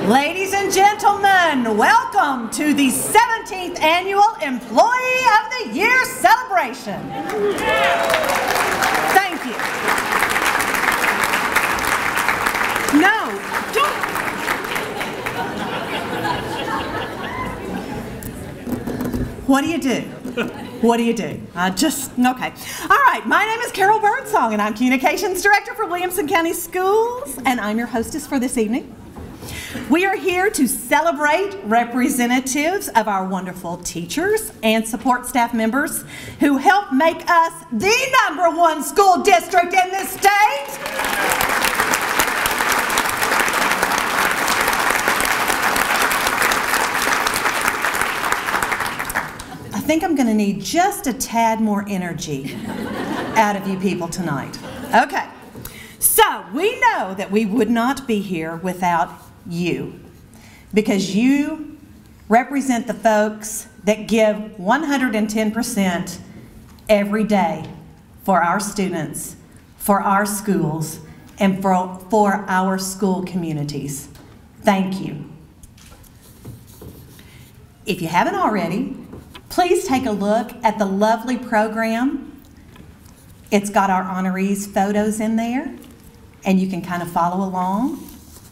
Ladies and gentlemen, welcome to the 17th Annual Employee of the Year celebration. Thank you. No, don't. What do you do? What do you do? Okay. All right, my name is Carol Birdsong, and I'm Communications Director for Williamson County Schools, and I'm your hostess for this evening. We are here to celebrate representatives of our wonderful teachers and support staff members who help make us the #1 school district in this state. I think I'm going to need just a tad more energy out of you people tonight. Okay, so we know that we would not be here without you, because you represent the folks that give 110% every day for our students, for our schools, and for our school communities. Thank you. If you haven't already, please take a look at the lovely program. It's got our honorees' photos in there, and you can kind of follow along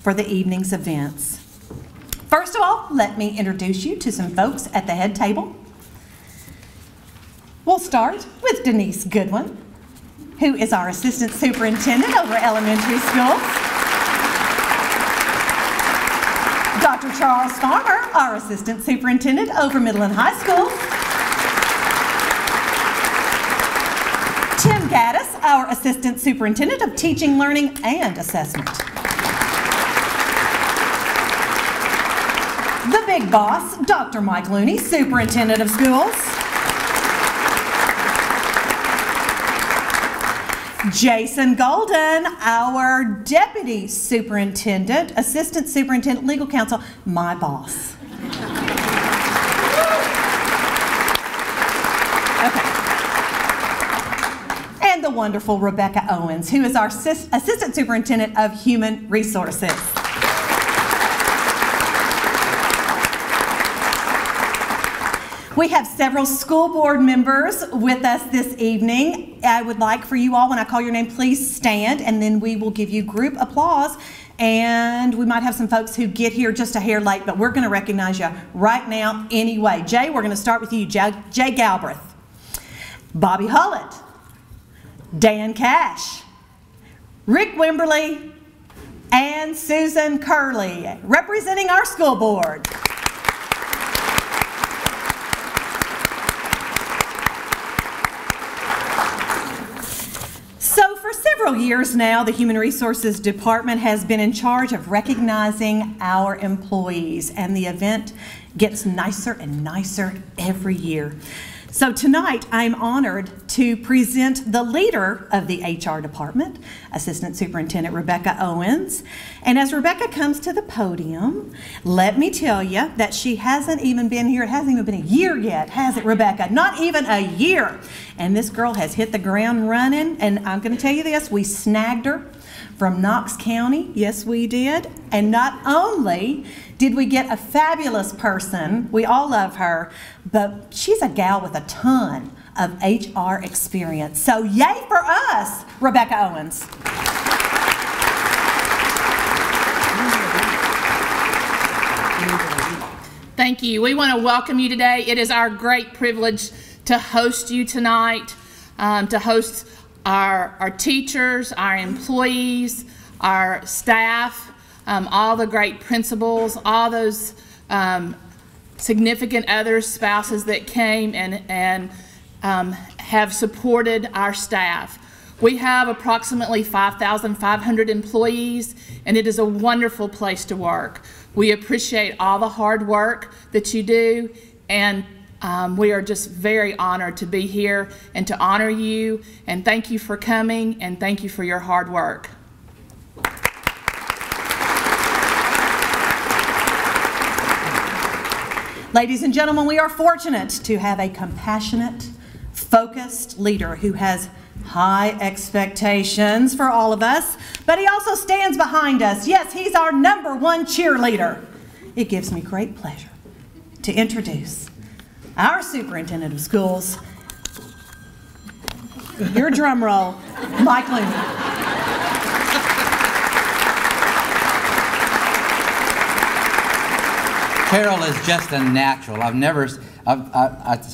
for the evening's events. First of all, let me introduce you to some folks at the head table. We'll start with Denise Goodwin, who is our Assistant Superintendent over elementary schools. Dr. Charles Farmer, our Assistant Superintendent over middle and high schools. Tim Gaddis, our Assistant Superintendent of Teaching, Learning, and Assessment. The big boss, Dr. Mike Looney, Superintendent of Schools. Jason Golden, our Deputy Superintendent, Assistant Superintendent, Legal Counsel, my boss. Okay. And the wonderful Rebecca Owens, who is our Assistant Superintendent of Human Resources. We have several school board members with us this evening. I would like for you all, when I call your name, please stand, and then we will give you group applause. And we might have some folks who get here just a hair late, but we're going to recognize you right now anyway. Jay, we're going to start with you. Jay Galbraith, Bobby Hullett, Dan Cash, Rick Wimberly, and Susan Curley, representing our school board. For several years now, the Human Resources Department has been in charge of recognizing our employees, and the event gets nicer and nicer every year. So tonight, I'm honored to present the leader of the HR department, Assistant Superintendent Rebecca Owens. And as Rebecca comes to the podium, let me tell you that she hasn't even been here. It hasn't even been a year yet, has it, Rebecca? Not even a year. And this girl has hit the ground running. And I'm going to tell you this, we snagged her from Knox County. Yes, we did. And not only did we get a fabulous person, we all love her, but she's a gal with a ton of HR experience. So yay for us, Rebecca Owens. Thank you. We want to welcome you today. It is our great privilege to host you tonight, to host our teachers, our employees, our staff, all the great principals, all those significant other spouses that came and have supported our staff. We have approximately 5,500 employees, and it is a wonderful place to work. We appreciate all the hard work that you do, and we are just very honored to be here and to honor you, and thank you for coming, and thank you for your hard work. Ladies and gentlemen, we are fortunate to have a compassionate, focused leader who has high expectations for all of us, but he also stands behind us. Yes, he's our #1 cheerleader. It gives me great pleasure to introduce our superintendent of schools, your drum roll, Mike Looney. Carol is just a natural.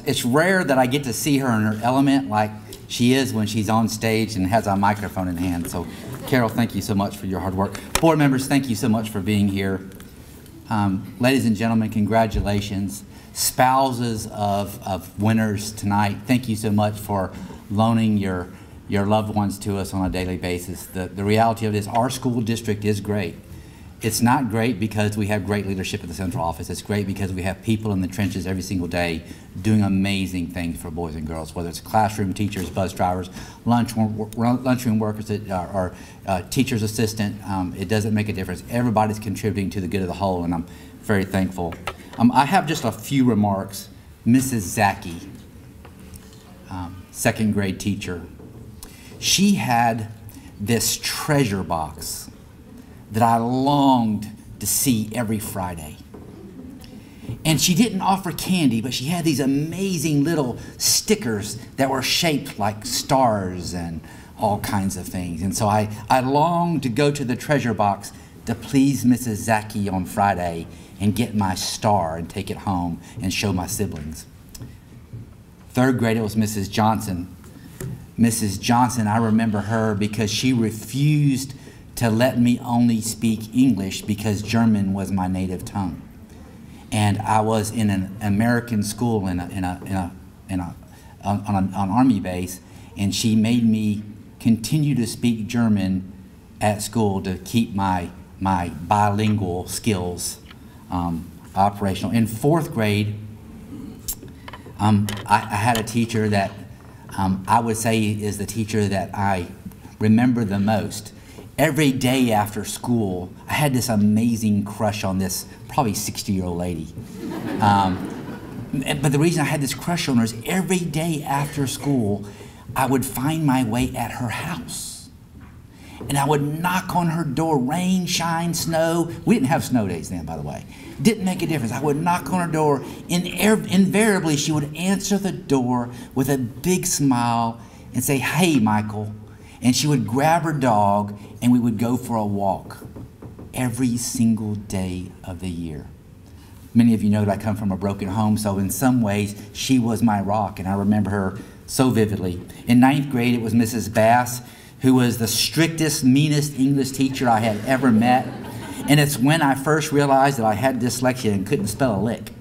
It's rare that I get to see her in her element like she is when she's on stage and has a microphone in hand. So, Carol, thank you so much for your hard work. Board members, thank you so much for being here. Ladies and gentlemen, congratulations. Spouses of winners tonight, thank you so much for loaning your loved ones to us on a daily basis. The reality of it is our school district is great. It's not great because we have great leadership at the central office. It's great because we have people in the trenches every single day doing amazing things for boys and girls, whether it's classroom teachers, bus drivers, lunchroom workers, or teacher's assistant. It doesn't make a difference. Everybody's contributing to the good of the whole, and I'm very thankful. I have just a few remarks. Mrs. Zaki, second grade teacher, she had this treasure box that I longed to see every Friday. And she didn't offer candy, but she had these amazing little stickers that were shaped like stars and all kinds of things. And so I longed to go to the treasure box to please Mrs. Zaki on Friday and get my star and take it home and show my siblings. Third grade, it was Mrs. Johnson. Mrs. Johnson, I remember her because she refused to let me only speak English because German was my native tongue. And I was in an American school on an army base, and she made me continue to speak German at school to keep my bilingual skills operational. In fourth grade, I had a teacher that I would say is the teacher that I remember the most. Every day after school, I had this amazing crush on this probably 60-year-old lady. But the reason I had this crush on her is every day after school, I would find my way at her house. And I would knock on her door, rain, shine, snow. We didn't have snow days then, by the way. Didn't make a difference. I would knock on her door, and invariably she would answer the door with a big smile and say, "Hey, Michael." And she would grab her dog, and we would go for a walk every single day of the year. Many of you know that I come from a broken home, so in some ways, she was my rock, and I remember her so vividly. In ninth grade, it was Mrs. Bass, who was the strictest, meanest English teacher I had ever met. And it's when I first realized that I had dyslexia and couldn't spell a lick.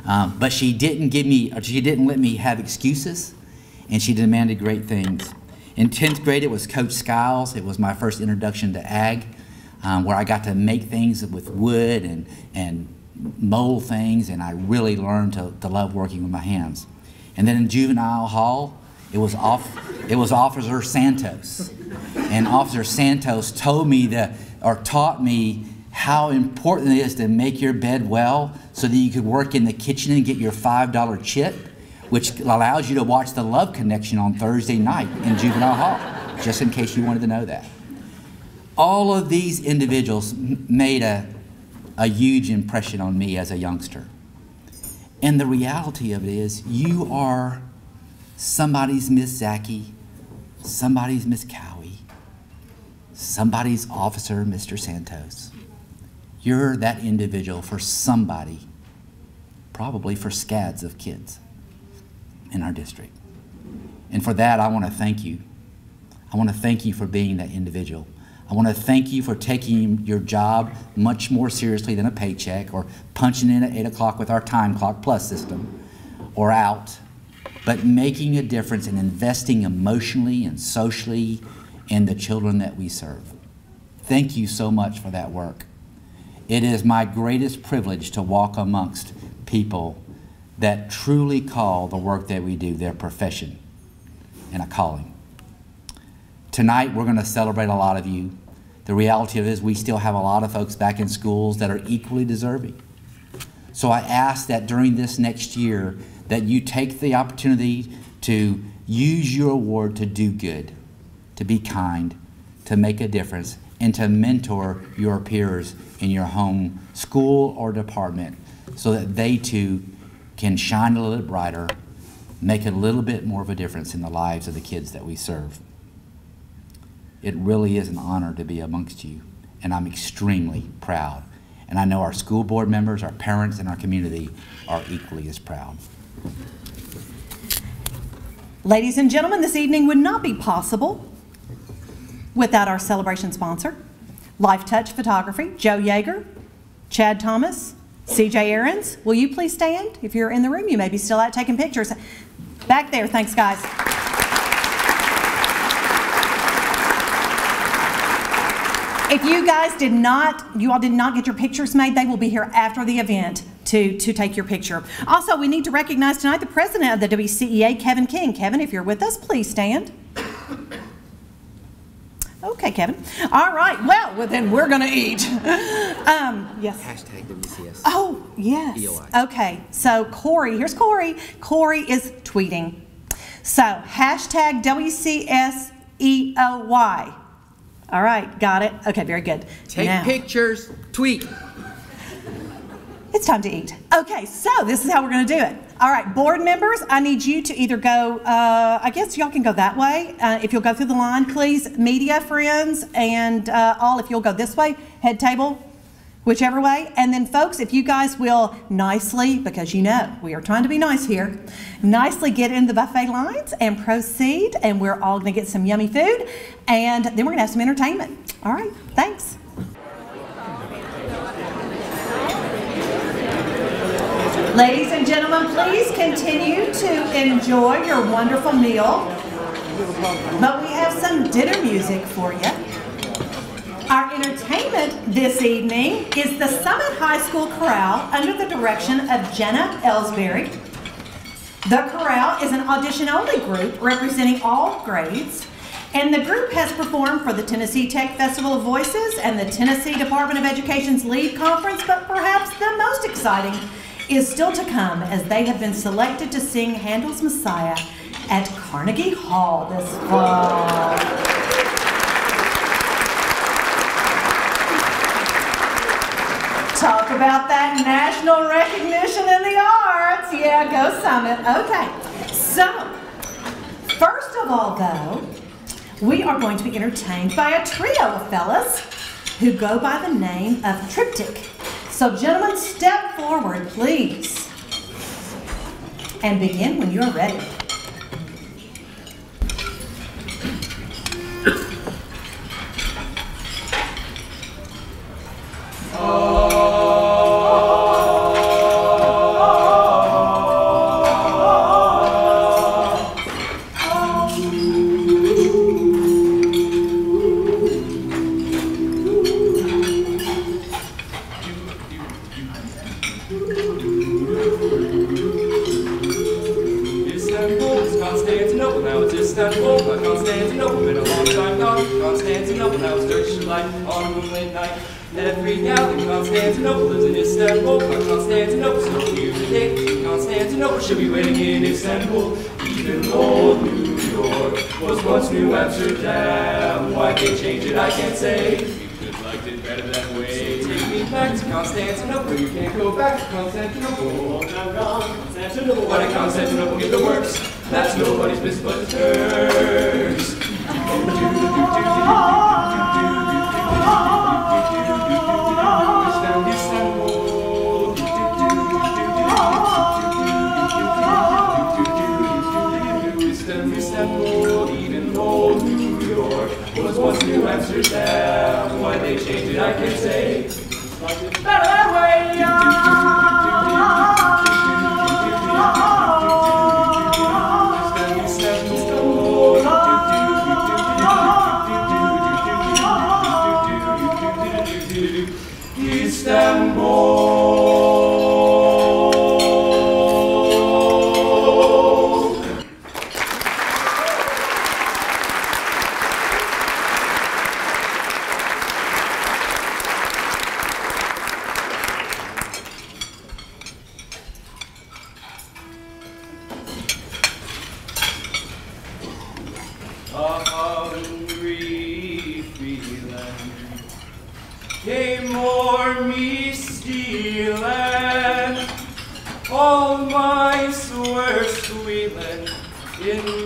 But she didn't let me have excuses, and she demanded great things. In 10th grade, it was Coach Skiles. It was my first introduction to ag, where I got to make things with wood and mold things, and I really learned to love working with my hands. And then in juvenile hall, it was Officer Santos. And Officer Santos taught me how important it is to make your bed well so that you could work in the kitchen and get your $5 chip, which allows you to watch The Love Connection on Thursday night in juvenile hall, just in case you wanted to know that. All of these individuals made a huge impression on me as a youngster. And the reality of it is, you are somebody's Miss Zaki, somebody's Miss Cowie, somebody's Officer Mr. Santos. You're that individual for somebody, probably for scads of kids in our district. And for that, I want to thank you. I want to thank you for being that individual. I want to thank you for taking your job much more seriously than a paycheck or punching in at 8 o'clock with our time clock plus system or out, but making a difference and investing emotionally and socially in the children that we serve. Thank you so much for that work. It is my greatest privilege to walk amongst people that truly call the work that we do their profession and a calling. Tonight, we're going to celebrate a lot of you. The reality of it is we still have a lot of folks back in schools that are equally deserving. So I ask that during this next year that you take the opportunity to Use your award to do good, to be kind, to make a difference, and to mentor your peers in your home school or department so that they too can shine a little bit brighter, make a little bit more of a difference in the lives of the kids that we serve. It really is an honor to be amongst you, and I'm extremely proud. And I know our school board members, our parents, and our community are equally as proud. Ladies and gentlemen, this evening would not be possible without our celebration sponsor, Life Touch Photography, Joe Yeager, Chad Thomas, CJ Aarons. Will you please stand? If you're in the room, you may be still out taking pictures. Back there, thanks guys. If you all did not get your pictures made, they will be here after the event to take your picture. Also, we need to recognize tonight the president of the WCEA, Kevin King. Kevin, if you're with us, please stand. Okay, Kevin. All right. Well, then we're going to eat. Yes. Hashtag WCS. Oh, yes. EOI. Okay. So Corey, here's Corey. Corey is tweeting. So hashtag WCSEOY. All right. Got it. Okay. Very good. Take now, pictures, tweet. it's time to eat. Okay. So this is how we're going to do it. All right, board members, I need you to either go, I guess y'all can go that way. If you'll go through the line, please. Media friends and all, if you'll go this way, head table, whichever way. And then folks, if you guys will nicely, because you know we are trying to be nice here, nicely get in the buffet lines and proceed. And we're all going to get some yummy food. And then we're going to have some entertainment. All right, thanks. Ladies and gentlemen, please continue to enjoy your wonderful meal. But we have some dinner music for you. Our entertainment this evening is the Summit High School Chorale under the direction of Jenna Ellsbury. The chorale is an audition-only group representing all grades, and the group has performed for the Tennessee Tech Festival of Voices and the Tennessee Department of Education's LEAD Conference, but perhaps the most exciting is still to come as they have been selected to sing Handel's Messiah at Carnegie Hall this fall. Talk about that national recognition in the arts. Yeah, go Summit. Okay, so first of all though, we are going to be entertained by a trio of fellas who go by the name of Triptych. So gentlemen, step forward, please, and begin when you're ready. Every gal in Constantinople lives in Istanbul. Constantinople still here today. Constantinople should be waiting in Istanbul. Even old New York was once New Amsterdam. Why they change it, I can't say. You could have liked it better that way. Take me back to Constantinople. You can't go back to Constantinople. Constantinople. Why did Constantinople get the works? That's nobody's business but the Turks. Istanbul, even old New York was once New Amsterdam. Why they changed it, I can't say. Better that way,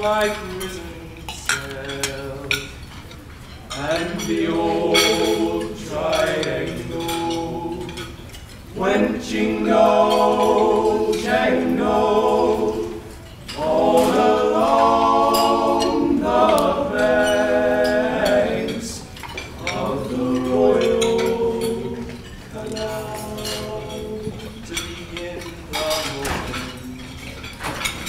my prison cell, and the old triangle went jingle jangle all along the banks of the Royal Canal. To begin the morning,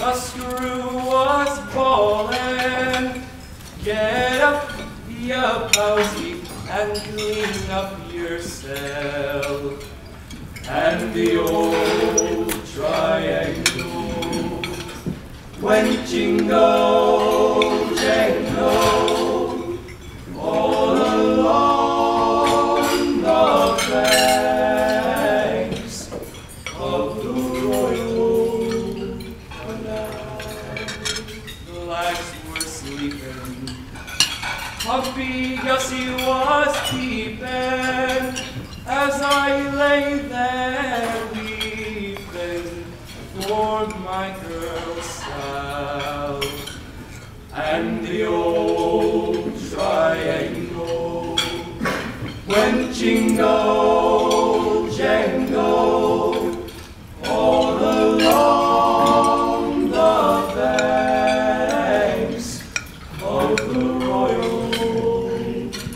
a screw was bawling, "Get up, ya posy, and clean up yourself." And the old triangle went jingle jangle all along the banks of the Royal Canal. The lads were sleeping, Humpy Gussie was peeping, as I lay there weeping for my girl Sal. And the old triangle went jingle jangle all along the banks of the Royal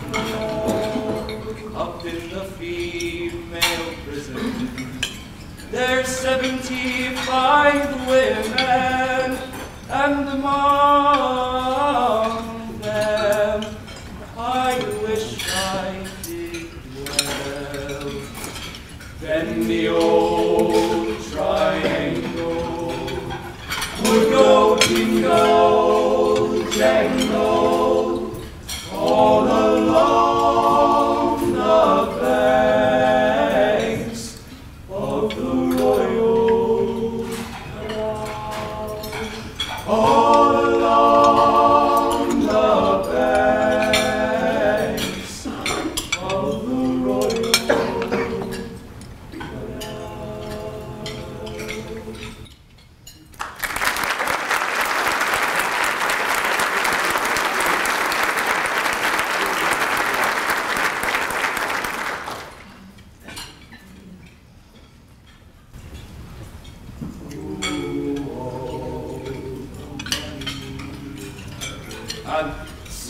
Canal. Up in the female prison, there's 75 women, and among them I wish I did well. Then the old triangle would go jingle jangle all along the banks of the Royal Canal. All along the banks of the Royal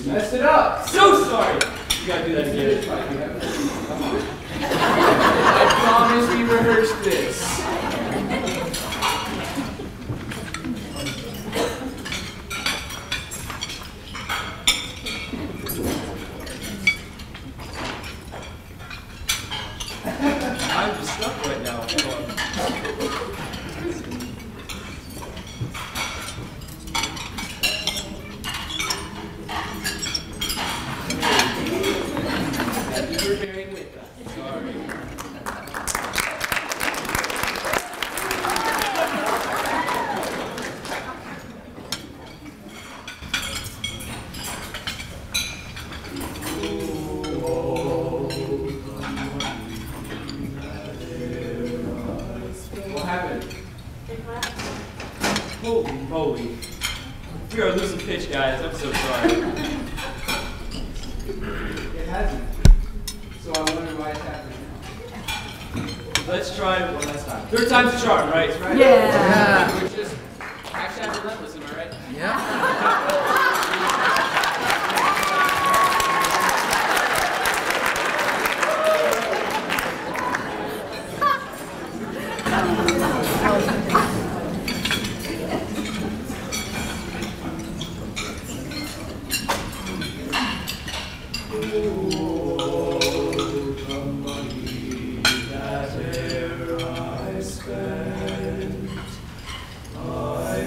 You messed it up. So sorry. You gotta do that again. Come on. I promise we rehearsed this. I'm just stuck right now. Hold on. Holy. We are losing pitch, guys. I'm so sorry. It hasn't. So I wonder why it's happening now. Let's try it one last time. Third time's a charm, right? Yeah. We're just hashtag relentless, am I right? Yeah.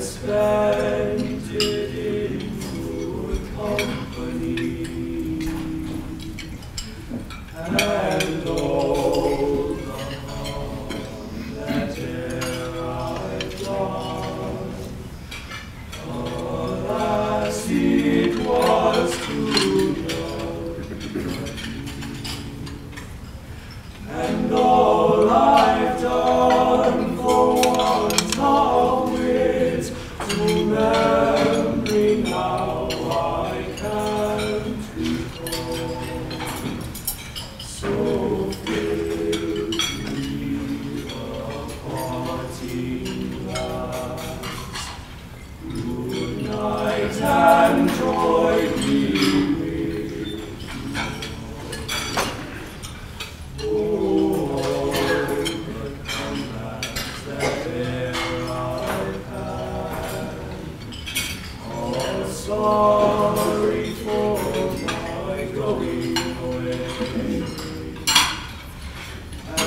Spent it in good company, and all the harm that e'er looking glass. Good night and joy be with you. Oh, the comrades that there I've had, all sorry for my going away,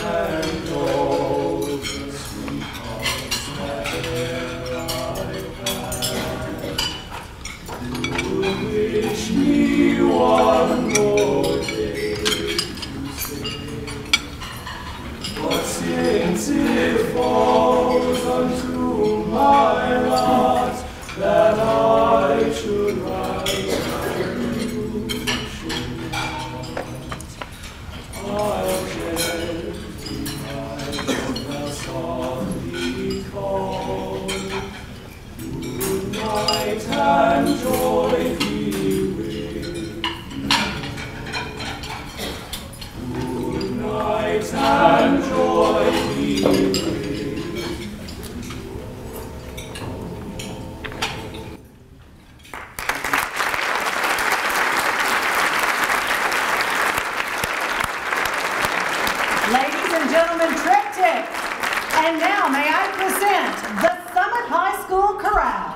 and all the sweethearts that there I've had, who wish me one more day to stay. But since it falls unto my lot that I should write and you should not, I'll gently I'll softly call. Good night and joy be with you. Good night and joy be with you. Ladies and gentlemen, triptych. And now may I present the Summit High School Chorale.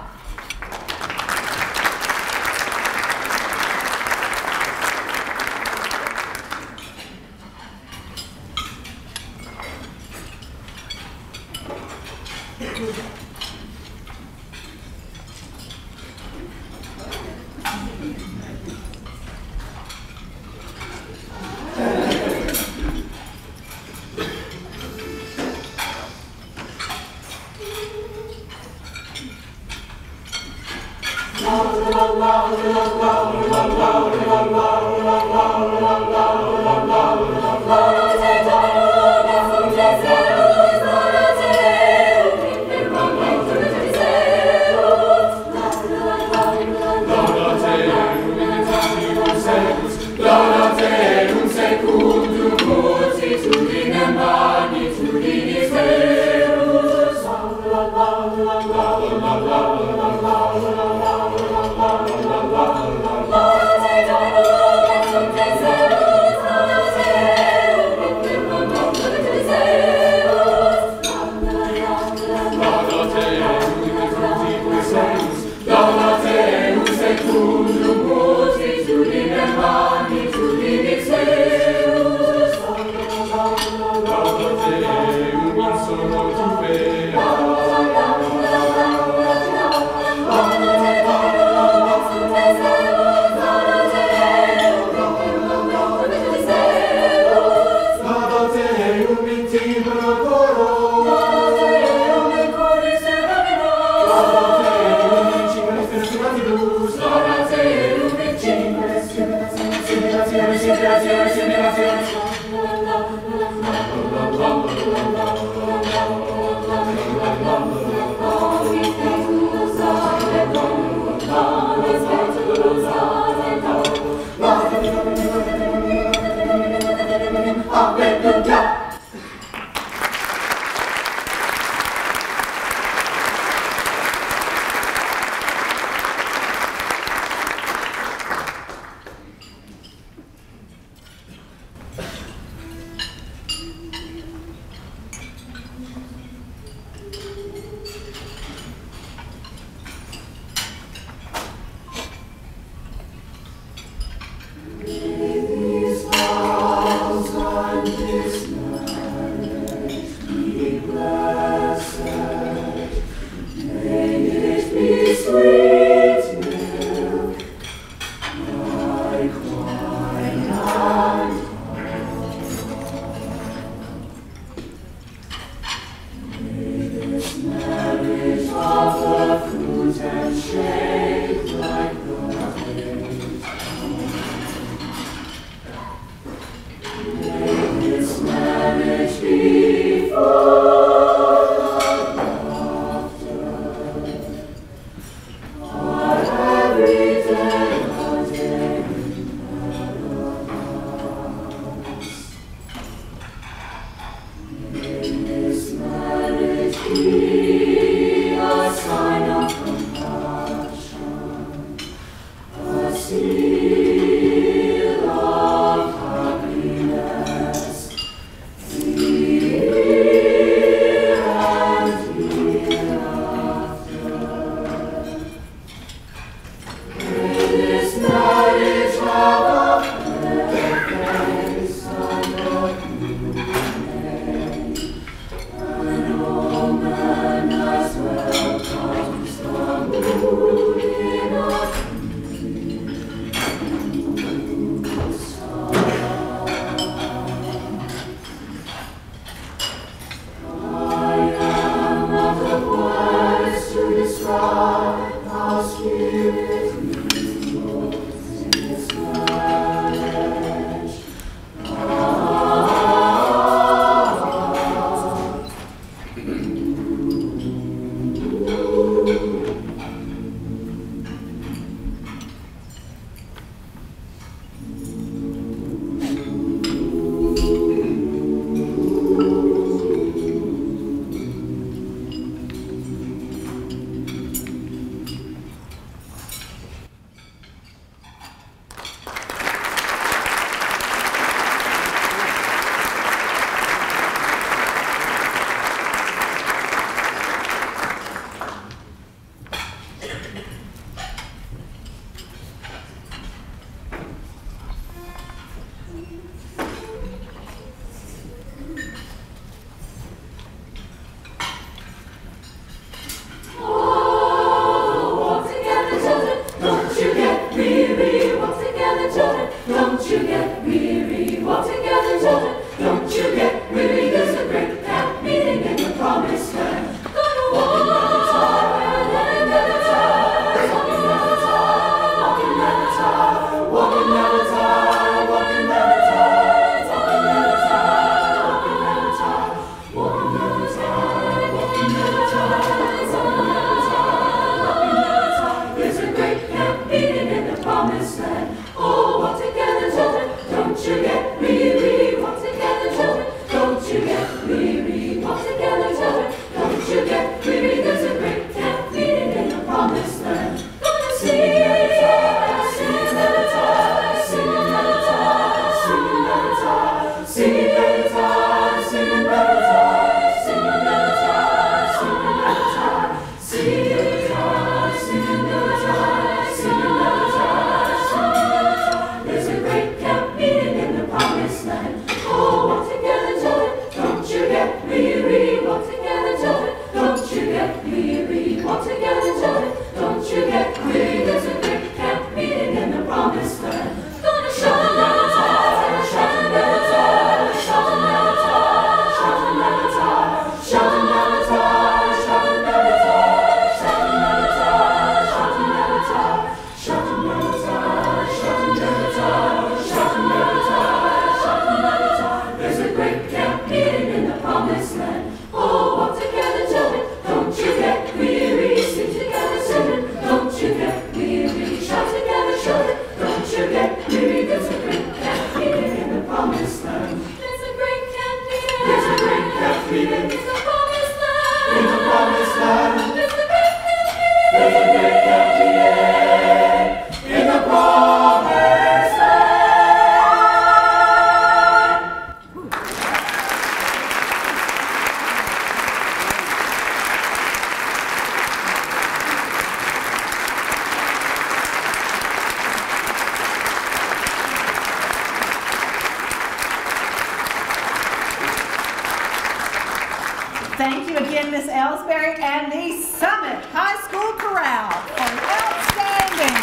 Thank you again, Ms. Ellsbury, and the Summit High School Chorale for an outstanding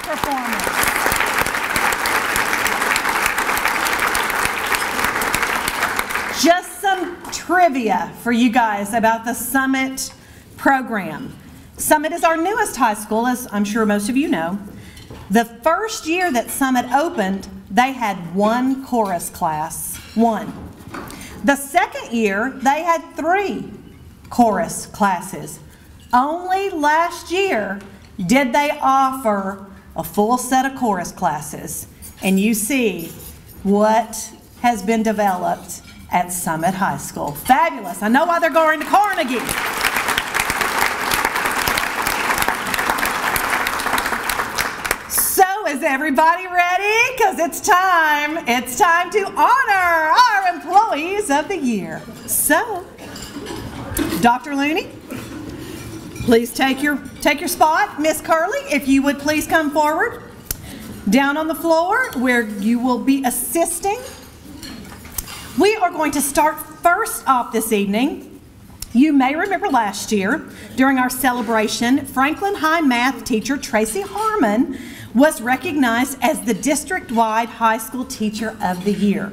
performance. Just some trivia for you guys about the Summit program. Summit is our newest high school, as I'm sure most of you know. The first year that Summit opened, they had one chorus class, one. The second year, they had 3 chorus classes. Only last year did they offer a full set of chorus classes. And you see what has been developed at Summit High School. Fabulous. I know why they're going to Carnegie. So is everybody ready? Because it's time. It's time to honor our Employees of the Year. So, Dr. Looney, please take your spot. Miss Curley, if you would please come forward. Down on the floor where you will be assisting. We are going to start first off this evening. You may remember last year during our celebration, Franklin High math teacher Tracy Harmon was recognized as the district-wide high school teacher of the year.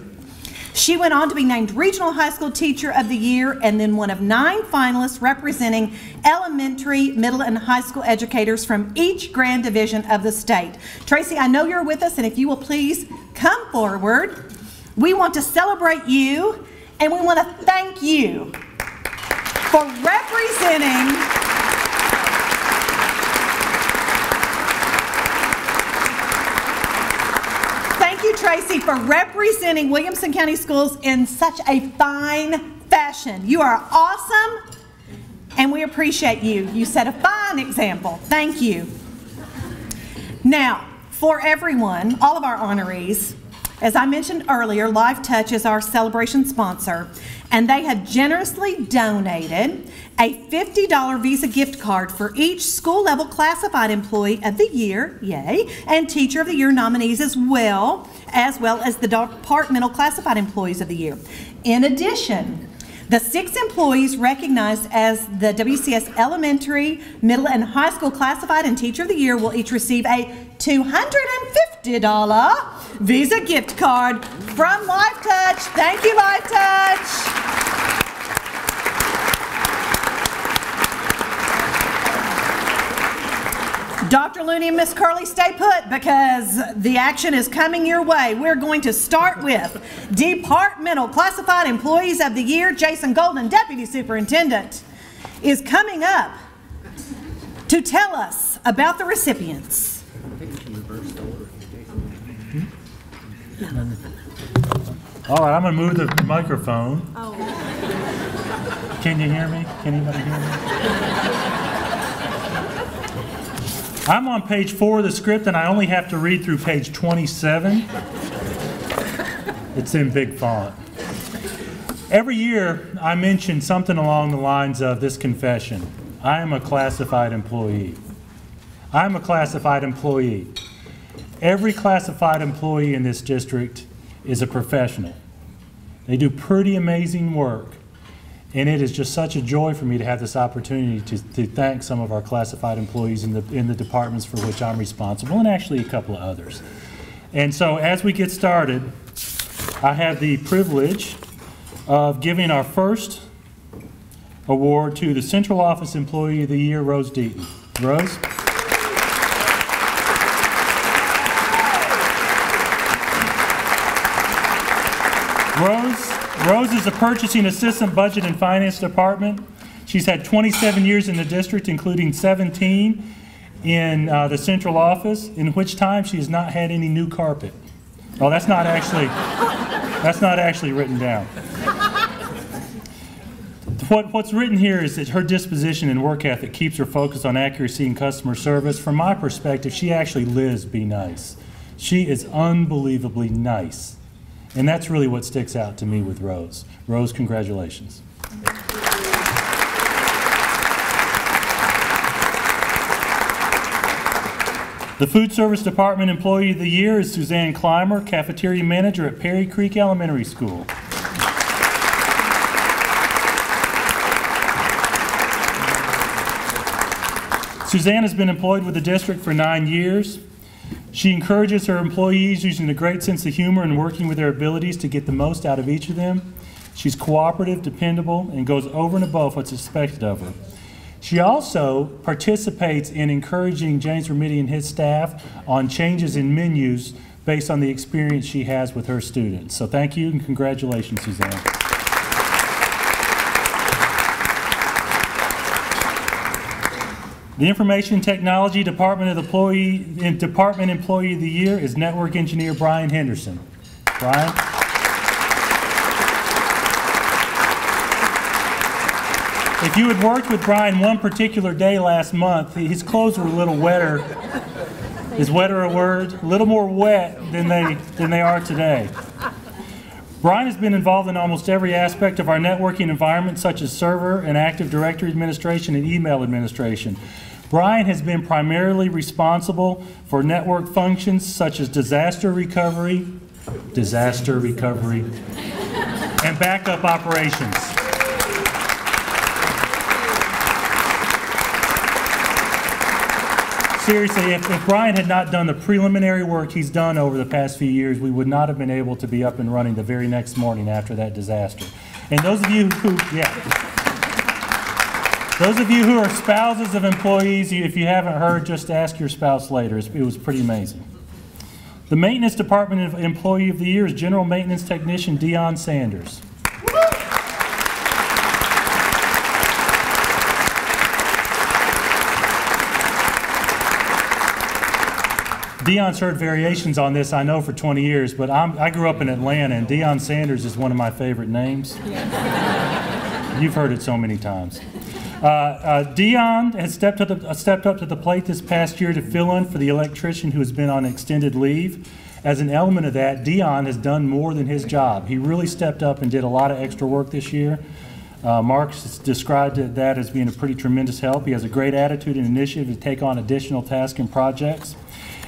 She went on to be named Regional High School Teacher of the Year and then one of 9 finalists representing elementary, middle, and high school educators from each grand division of the state. Tracy, I know you're with us, and if you will please come forward. We want to celebrate you, and we want to thank you for representing Tracy, for representing Williamson County Schools in such a fine fashion. You are awesome, and we appreciate you. You set a fine example. Thank you. Now, for everyone, all of our honorees, as I mentioned earlier, Life Touch is our celebration sponsor, and they have generously donated a $50 Visa gift card for each school-level classified employee of the year, yay, and teacher of the year nominees as well as the departmental classified employees of the year. In addition, the 6 employees recognized as the WCS elementary, middle, and high school classified and teacher of the year will each receive a $250 Visa gift card from Life Touch. Thank you, Life Touch. Dr. Looney and Miss Curley, stay put because the action is coming your way. We're going to start with Departmental Classified Employees of the Year. Jason Golden, Deputy Superintendent, is coming up to tell us about the recipients. All right, I'm going to move the microphone. Oh. Can you hear me? Can anybody hear me? I'm on page 4 of the script, and I only have to read through page 27. It's in big font. Every year, I mention something along the lines of this confession. I am a classified employee. I'm a classified employee. Every classified employee in this district is a professional. They do pretty amazing work. And it is just such a joy for me to have this opportunity to thank some of our classified employees in the departments for which I'm responsible, and actually a couple of others. And so as we get started, I have the privilege of giving our first award to the Central Office Employee of the Year, Rose Deaton. Rose? Rose is a purchasing assistant, budget and finance department. She's had 27 years in the district, including 17 in the central office, in which time she has not had any new carpet. Oh, that's not actually written down. What's written here is that her disposition and work ethic keeps her focused on accuracy and customer service. From my perspective, she actually lives Be Nice. She is unbelievably nice. And that's really what sticks out to me with Rose. Rose, congratulations. The Food Service Department Employee of the Year is Suzanne Clymer, Cafeteria Manager at Perry Creek Elementary School. Suzanne has been employed with the district for 9 years. She encourages her employees using a great sense of humor and working with their abilities to get the most out of each of them. She's cooperative, dependable, and goes over and above what's expected of her. She also participates in encouraging James Remedy and his staff on changes in menus based on the experience she has with her students. So thank you and congratulations, Suzanne. The Information Technology Department Employee of the Year is Network Engineer Brian Henderson. Brian? If you had worked with Brian one particular day last month, his clothes were a little wetter. Is wetter a word? A little more wet than they are today. Brian has been involved in almost every aspect of our networking environment, such as server and Active Directory administration and email administration. Brian has been primarily responsible for network functions such as disaster recovery, and backup operations. Seriously, if Brian had not done the preliminary work he's done over the past few years, we would not have been able to be up and running the very next morning after that disaster. And those of you who are spouses of employees, if you haven't heard, just ask your spouse later. It was pretty amazing. The Maintenance Department Employee of the Year is General Maintenance Technician Dion Sanders. Dion's heard variations on this, I know, for 20 years, but I grew up in Atlanta, and Dion Sanders is one of my favorite names. You've heard it so many times. Dion has stepped up to the plate this past year to fill in for the electrician who has been on extended leave. As an element of that, Dion has done more than his job. He really stepped up and did a lot of extra work this year. Mark described that as being a pretty tremendous help. He has a great attitude and initiative to take on additional tasks and projects.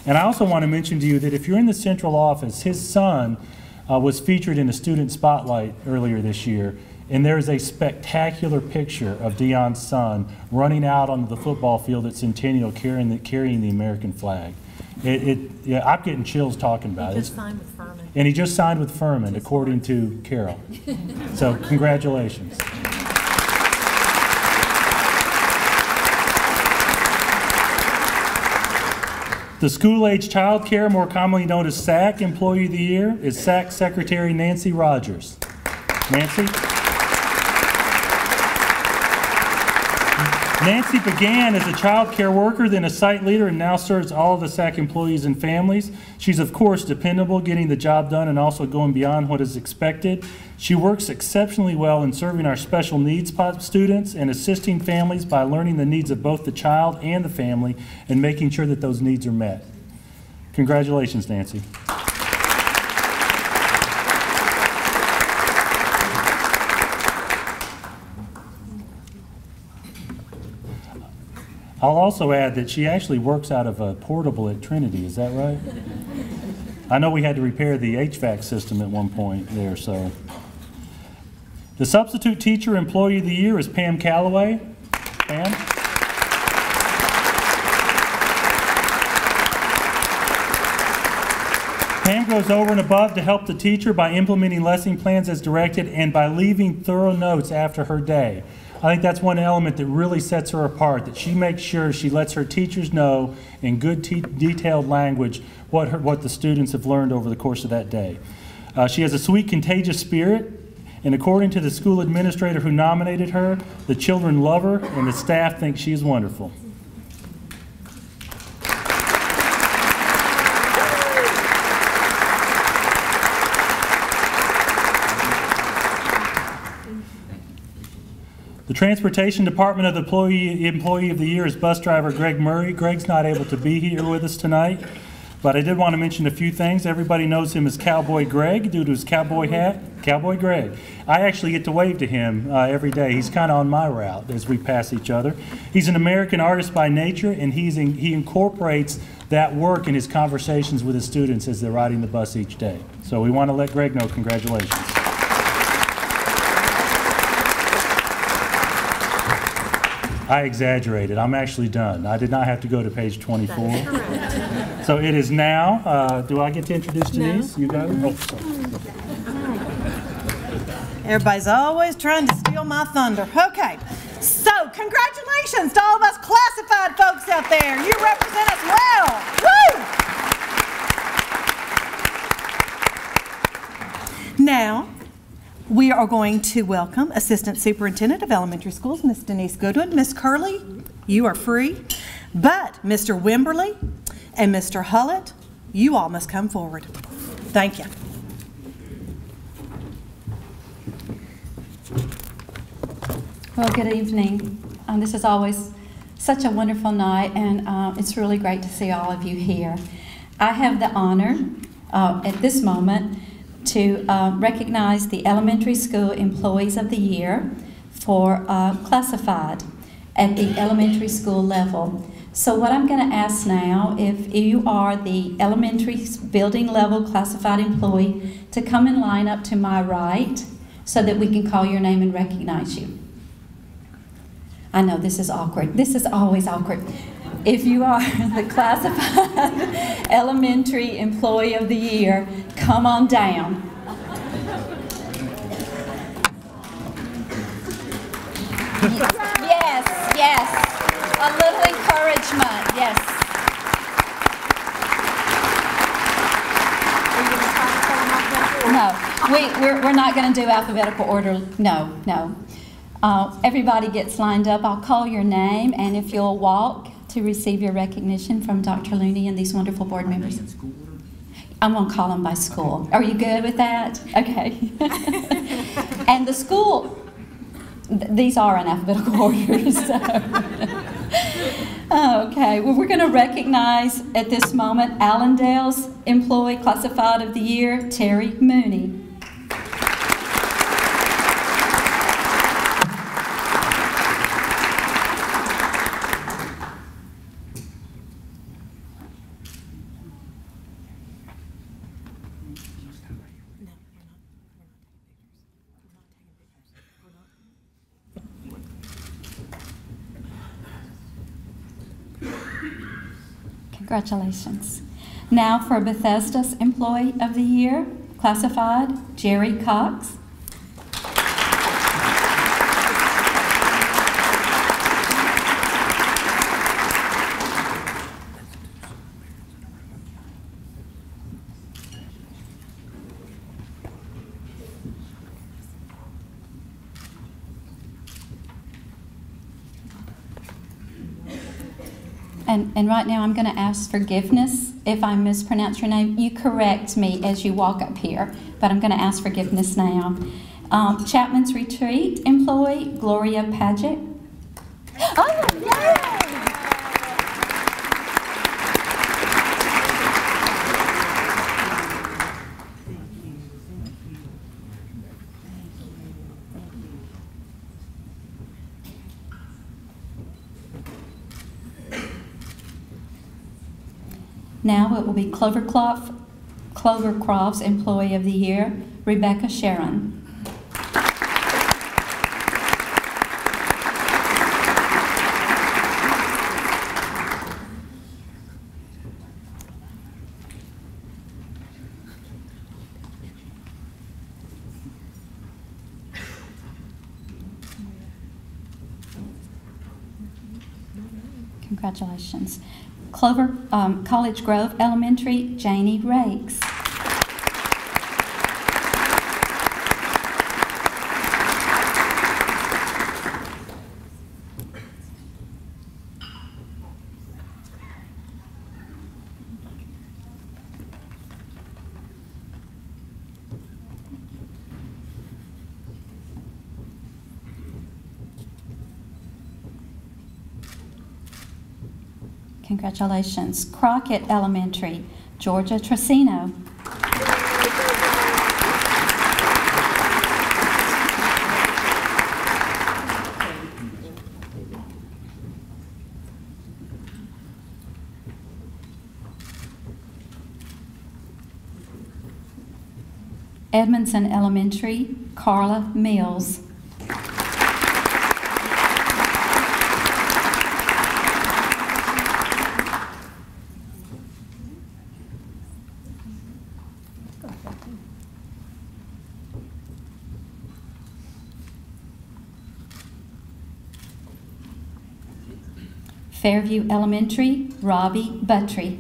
And I also want to mention to you that if you're in the central office, his son was featured in a student spotlight earlier this year, and there is a spectacular picture of Dion's son running out onto the football field at Centennial carrying the American flag. Yeah, I'm getting chills talking about it. He just signed with Furman. And he just signed with Furman, according to Carol. So congratulations. The School-Age Child Care, more commonly known as SAC Employee of the Year, is SAC Secretary Nancy Rogers. Nancy? Nancy began as a child care worker, then a site leader, and now serves all of the SAC employees and families. She's, of course, dependable, getting the job done, and also going beyond what is expected. She works exceptionally well in serving our special needs students and assisting families by learning the needs of both the child and the family and making sure that those needs are met. Congratulations, Nancy. I'll also add that she actually works out of a portable at Trinity. Is that right? I know we had to repair the HVAC system at one point there, so. The Substitute Teacher Employee of the Year is Pam Calloway. Pam? Pam goes over and above to help the teacher by implementing lesson plans as directed and by leaving thorough notes after her day. I think that's one element that really sets her apart, that she makes sure she lets her teachers know in good detailed language what the students have learned over the course of that day. She has a sweet, contagious spirit, and according to the school administrator who nominated her, the children love her and the staff think she is wonderful. The Transportation Department of the Employee of the Year is Bus Driver Greg Murray. Greg's not able to be here with us tonight, but I did want to mention a few things. Everybody knows him as Cowboy Greg due to his cowboy hat. Cowboy Greg. I actually get to wave to him every day. He's kind of on my route as we pass each other. He's an American artist by nature, and he incorporates that work in his conversations with his students as they're riding the bus each day. So we want to let Greg know congratulations. I exaggerated. I'm actually done. I did not have to go to page 24. So it is now, do I get to introduce Denise? You got it? Oh, sorry. Everybody's always trying to steal my thunder. Okay, so congratulations to all of us classified folks out there. You represent us well. Woo! Now, we are going to welcome Assistant Superintendent of Elementary Schools, Miss Denise Goodwin. Miss Curley, you are free, but Mr. Wimberly and Mr. Hullett, you all must come forward. Thank you. Well, good evening. This is always such a wonderful night, and it's really great to see all of you here. I have the honor at this moment to recognize the Elementary School Employees of the Year for classified at the elementary school level. So what I'm going to ask now, if you are the elementary building level classified employee, to come and line up to my right so that we can call your name and recognize you. I know this is awkward. This is always awkward. If you are the classified elementary employee of the year, come on down. Yes, yes. A little encouragement, yes. No, we're not going to do alphabetical order. No, no. Everybody gets lined up. I'll call your name, and if you'll walk to receive your recognition from Dr. Looney and these wonderful board members. I'm going to call them by school. Are you good with that? Okay. And the school, these are in alphabetical order. So. Okay, well, we're going to recognize at this moment Allendale's Employee Classified of the Year, Terry Mooney. Congratulations. Now for Bethesda's Employee of the Year, classified, Jerry Cox. And right now I'm going to ask forgiveness if I mispronounce your name. You correct me as you walk up here, but I'm going to ask forgiveness now. Chapman's Retreat employee, Gloria Paget. Oh, yay! Now it will be Clovercroft's Employee of the Year, Rebecca Sharon. Congratulations. College Grove Elementary, Janie Rakes. Congratulations. Crockett Elementary, Georgia Tracino. Edmondson Elementary, Carla Mills. Fairview Elementary, Robbie Buttry.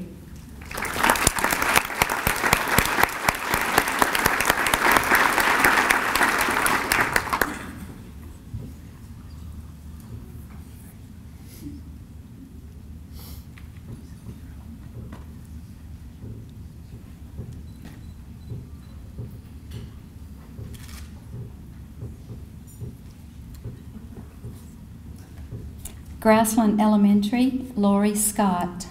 Grassland Elementary, Lori Scott.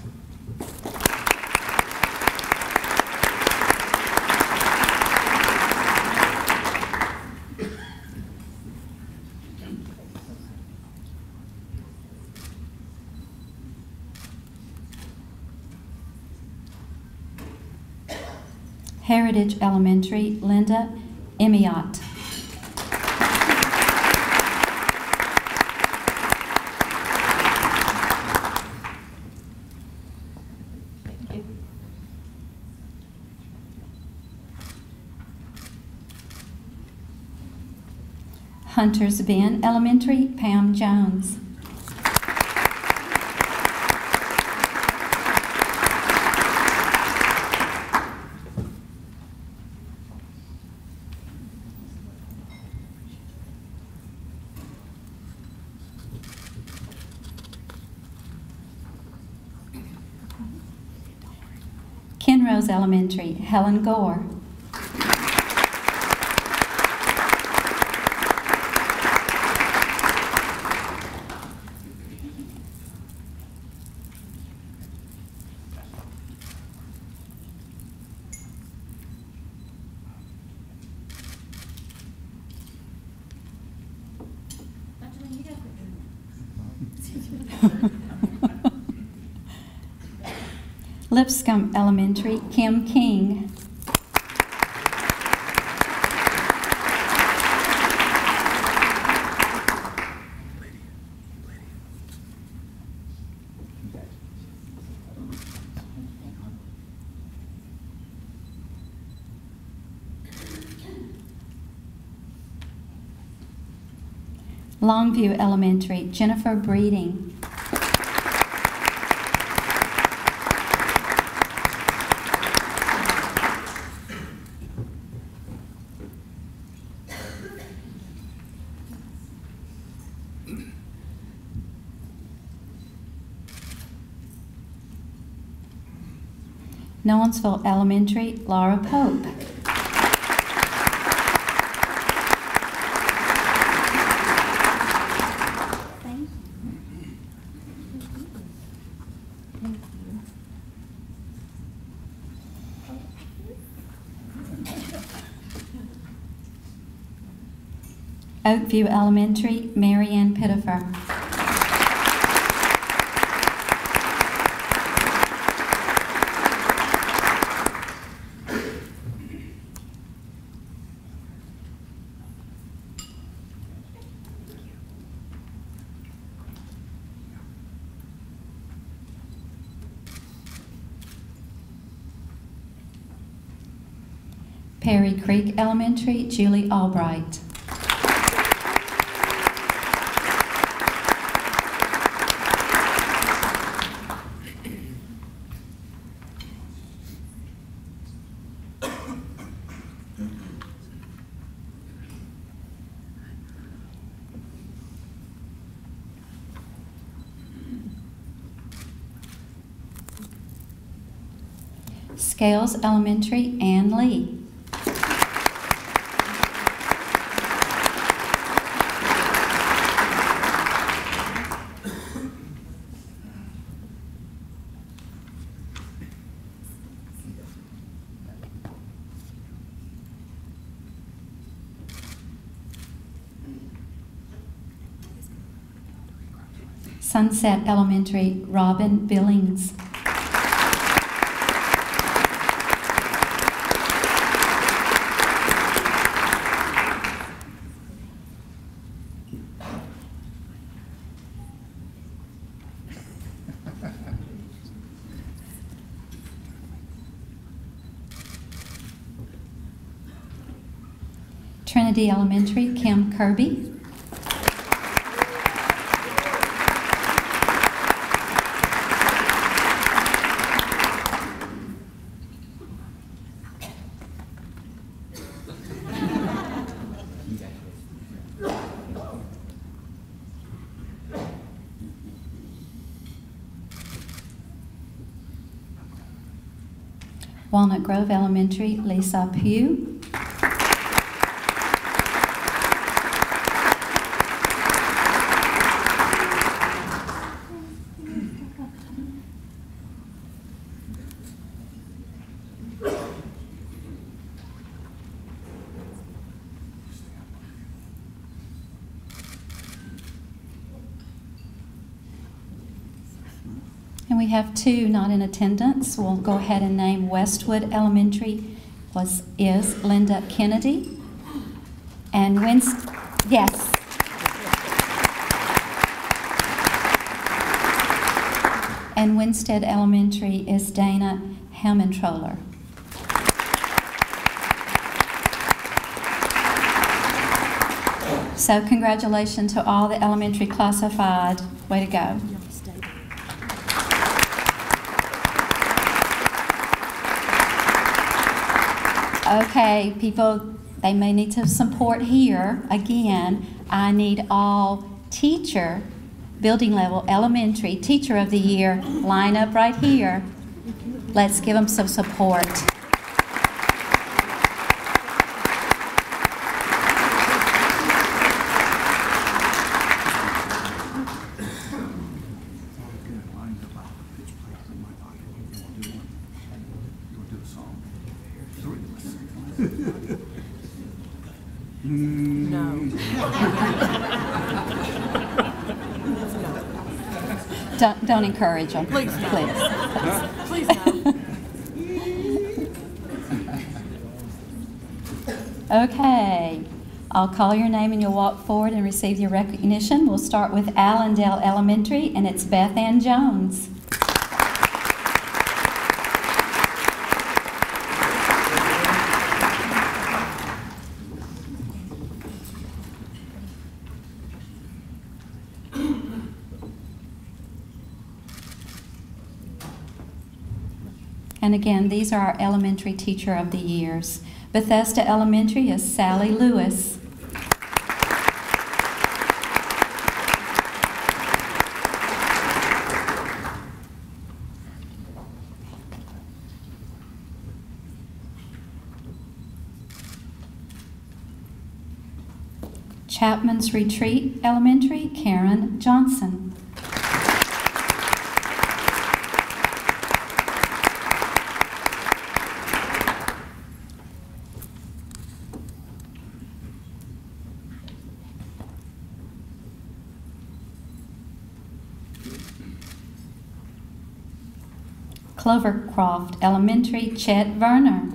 Heritage Elementary, Linda Emiot. Hunters Bend Elementary, Pam Jones. Kenrose Elementary, Helen Gore. Lipscomb Elementary, Kim King. Longview Elementary, Jennifer Breeding. Nolensville Elementary, Laura Pope. Oakview Elementary, Marianne Pittifer. Perry Creek Elementary, Julie Albright. Scales Elementary, Ann Lee. Sunset Elementary, Robin Billings. Trinity Elementary, Kim Kirby. Walnut Grove Elementary, Lisa Pugh. And we have two not in attendance. We'll go ahead and name Westwood Elementary is Linda Kennedy. And yes. And Winstead Elementary is Dana Hammontroller. So congratulations to all the elementary classified. Way to go. Okay, people, they may need some support here. Again, I need all teacher, building level, elementary, teacher of the year, line up right here. Let's give them some support. Don't encourage them. Please. Please no. Okay. I'll call your name and you'll walk forward and receive your recognition. We'll start with Allendale Elementary, and it's Beth Ann Jones. And again, these are our elementary teacher of the years. Bethesda Elementary is Sally Lewis. Chapman's Retreat Elementary, Karen Johnson. Clovercroft Elementary, Chet Werner.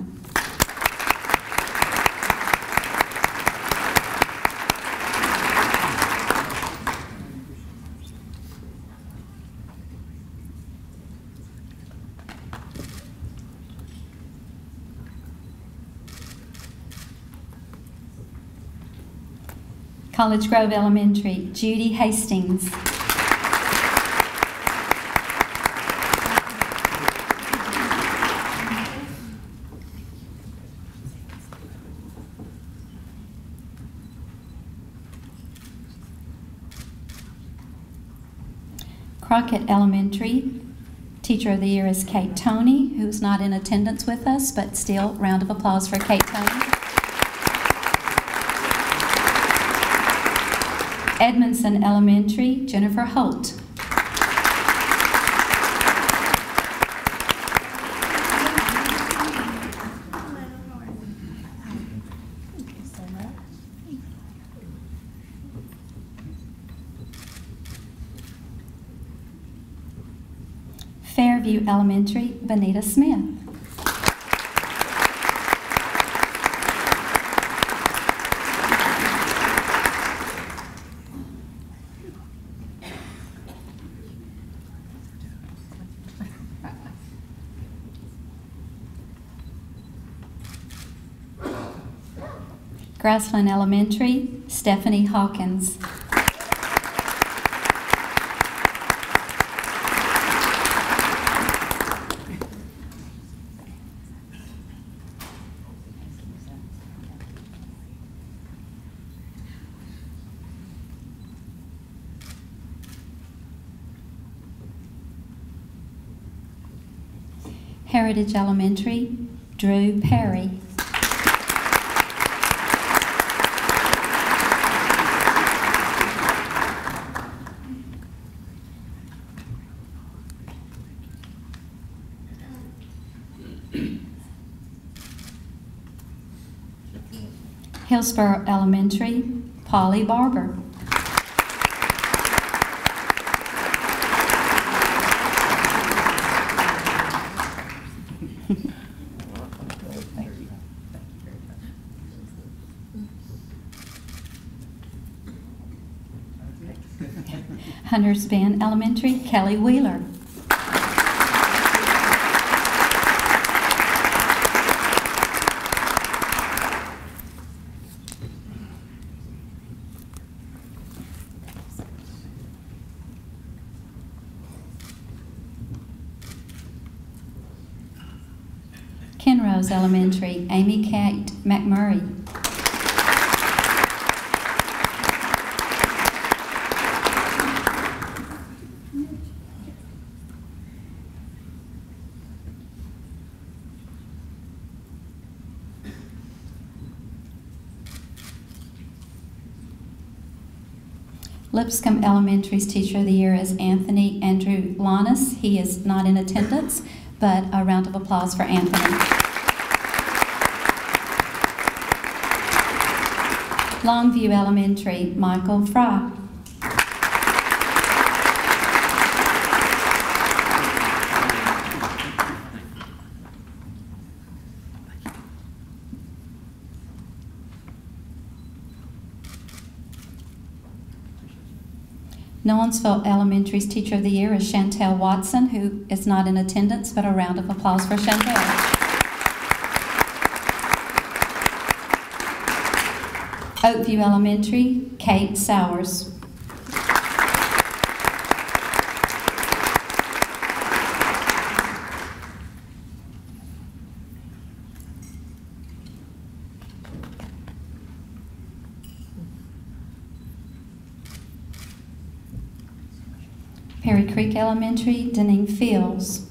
College Grove Elementary, Judy Hastings. Crockett Elementary, teacher of the year is Kate Toney, who's not in attendance with us, but still, round of applause for Kate Toney. Edmondson Elementary, Jennifer Holt. Fairview Elementary, Benita Smith. Grassland Elementary, Stephanie Hawkins. Heritage Elementary, Drew Perry. Hillsborough Elementary, Polly Barber. Hunters Bend Elementary, Kelly Wheeler. Kenrose Elementary, Amy Kate McMurray. Lipscomb Elementary's Teacher of the Year is Anthony Andrew Lannis. He is not in attendance, but a round of applause for Anthony. Longview Elementary, Michael Fry. Nolensville Elementary's Teacher of the Year is Chantel Watson, who is not in attendance, but a round of applause for Chantel. Oakview Elementary, Kate Sowers. Perry Creek Elementary, Deneen Fields.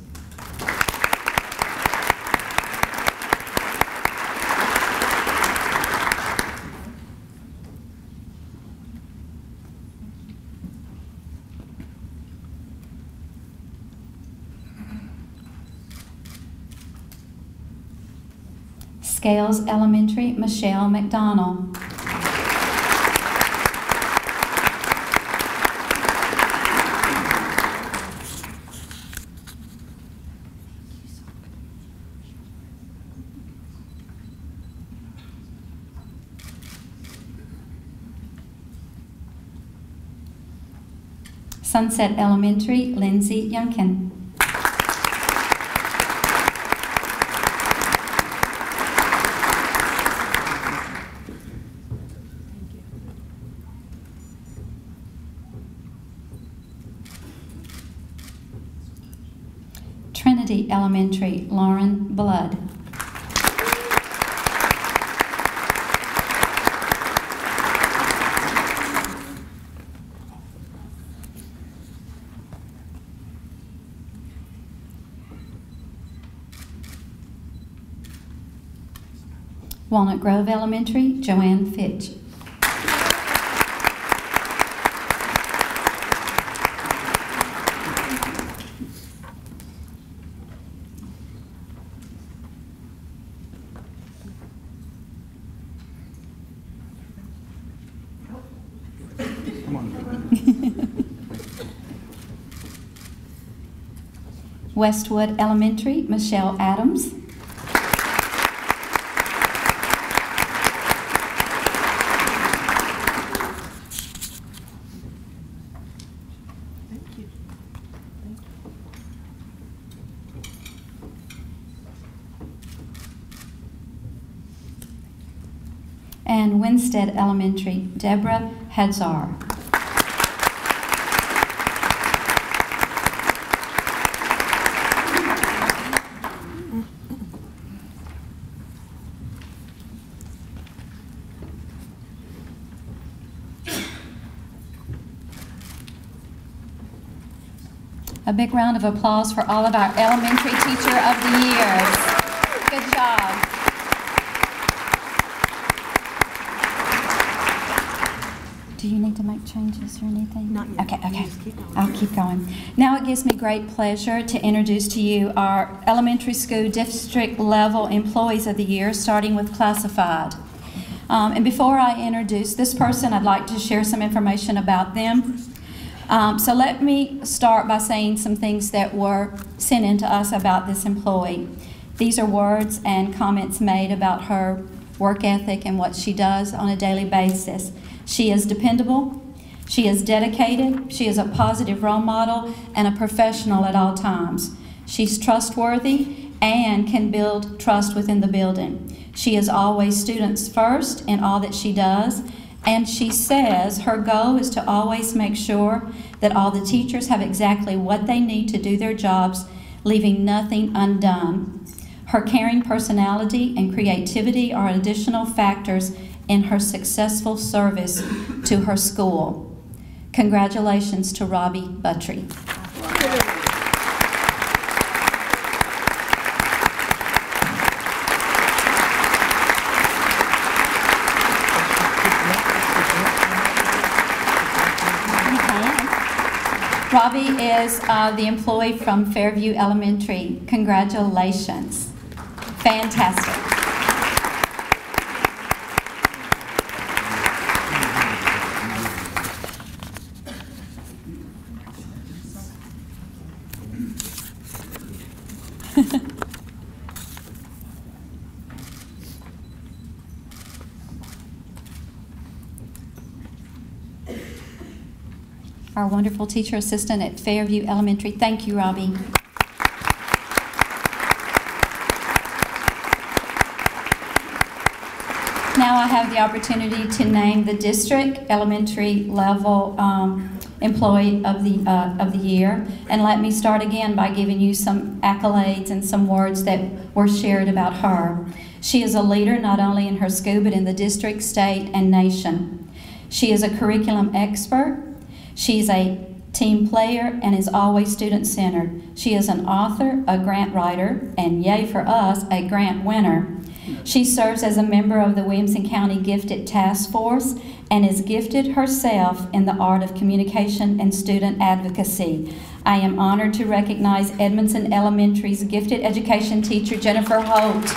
Scales Elementary, Michelle McDonald. Sunset Elementary, Lindsay Youngkin. Trinity Elementary, Lauren Blood. Walnut Grove Elementary, Joanne Fitch. Westwood Elementary, Michelle Adams. And Winstead Elementary, Deborah Hadzar. A big round of applause for all of our elementary teacher of the years. Good job. Do you need to make changes or anything? Not yet. Okay, You okay. just keep going. I'll keep going. Now it gives me great pleasure to introduce to you our elementary school district level employees of the year, starting with classified. And before I introduce this person, I'd like to share some information about them. So let me start by saying some things that were sent in to us about this employee. These are words and comments made about her work ethic and what she does on a daily basis. She is dependable, she is dedicated, she is a positive role model and a professional at all times. She's trustworthy and can build trust within the building. She is always students first in all that she does, and she says her goal is to always make sure that all the teachers have exactly what they need to do their jobs, leaving nothing undone. Her caring personality and creativity are additional factors in her successful service to her school. Congratulations to Robbie Buttry. Robbie is the employee from Fairview Elementary. Congratulations. Fantastic. Our wonderful teacher assistant at Fairview Elementary. Thank you, Robbie. Now I have the opportunity to name the district elementary level employee of the year. And let me start again by giving you some accolades and some words that were shared about her. She is a leader not only in her school but in the district, state, and nation. She is a curriculum expert. She's a team player and is always student-centered. She is an author, a grant writer, and yay for us, a grant winner. She serves as a member of the Williamson County Gifted Task Force and is gifted herself in the art of communication and student advocacy. I am honored to recognize Edmondson Elementary's gifted education teacher, Jennifer Holt.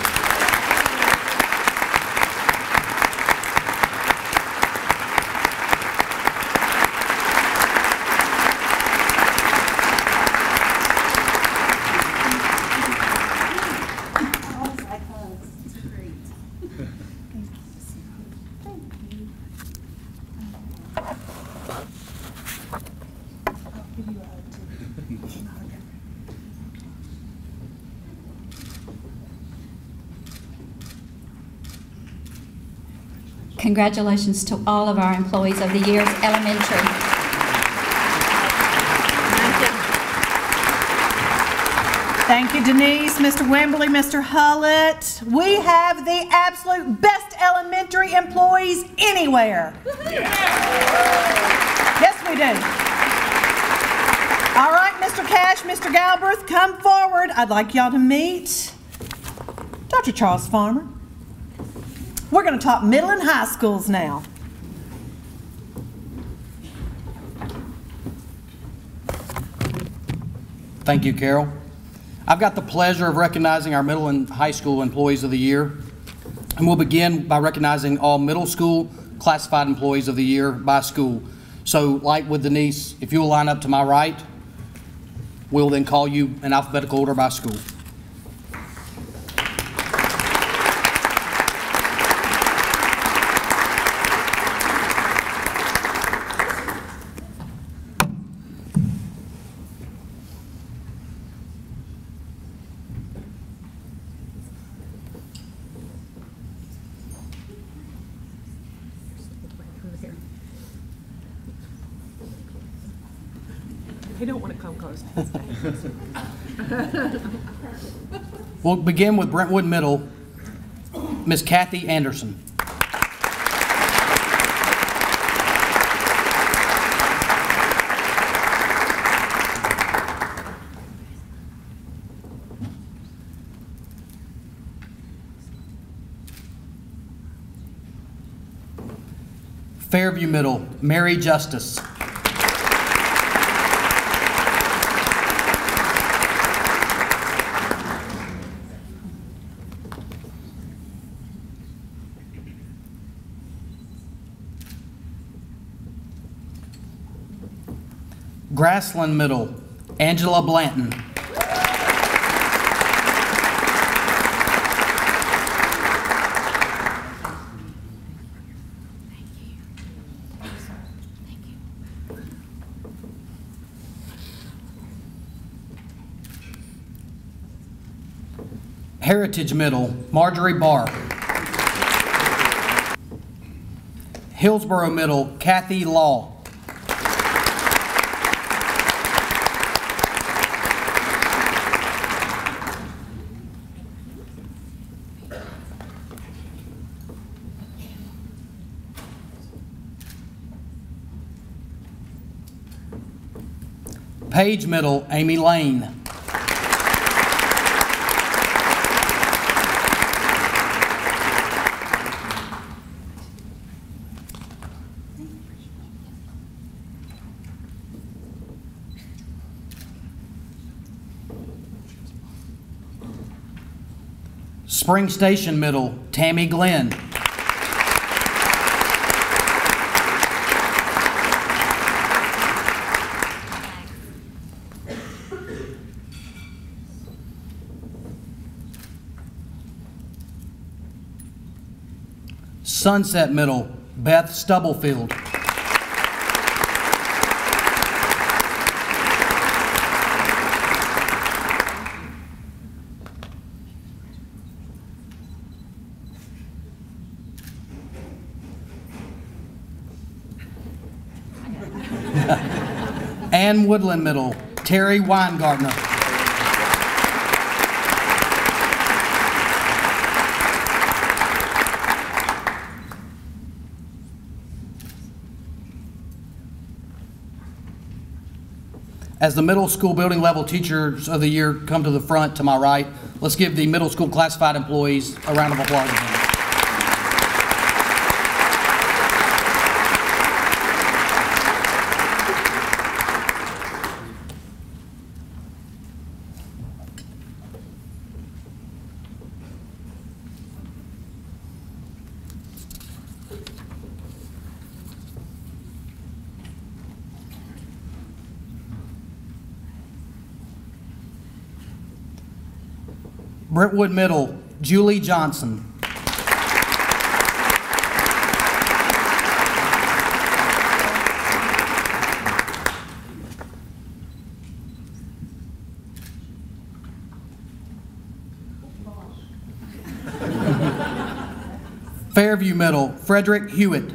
Congratulations to all of our employees of the year elementary. Thank you, Denise, Mr. Wembley, Mr. Hullett. We have the absolute best elementary employees anywhere. Yes, we do. All right, Mr. Cash, Mr. Galbraith, come forward. I'd like y'all to meet Dr. Charles Farmer. We're going to talk middle and high schools now. Thank you, Carol. I've got the pleasure of recognizing our middle and high school employees of the year. And we'll begin by recognizing all middle school classified employees of the year by school. So, like with Denise, if you'll line up to my right, we'll then call you in alphabetical order by school. You don't want to come close. We'll begin with Brentwood Middle, Miss Kathy Anderson. Fairview Middle, Mary Justice. Grassland Middle, Angela Blanton. Heritage Middle, Marjorie Barr. Hillsborough Middle, Kathy Law. Page Middle, Amy Lane. Spring Station Middle, Tammy Glenn. Sunset Middle, Beth Stubblefield. Ann Woodland Middle, Terry Weingartner. As the middle school building level teachers of the year come to the front to my right, let's give the middle school classified employees a round of applause again. Brentwood Middle, Julie Johnson. Fairview Middle, Frederick Hewitt.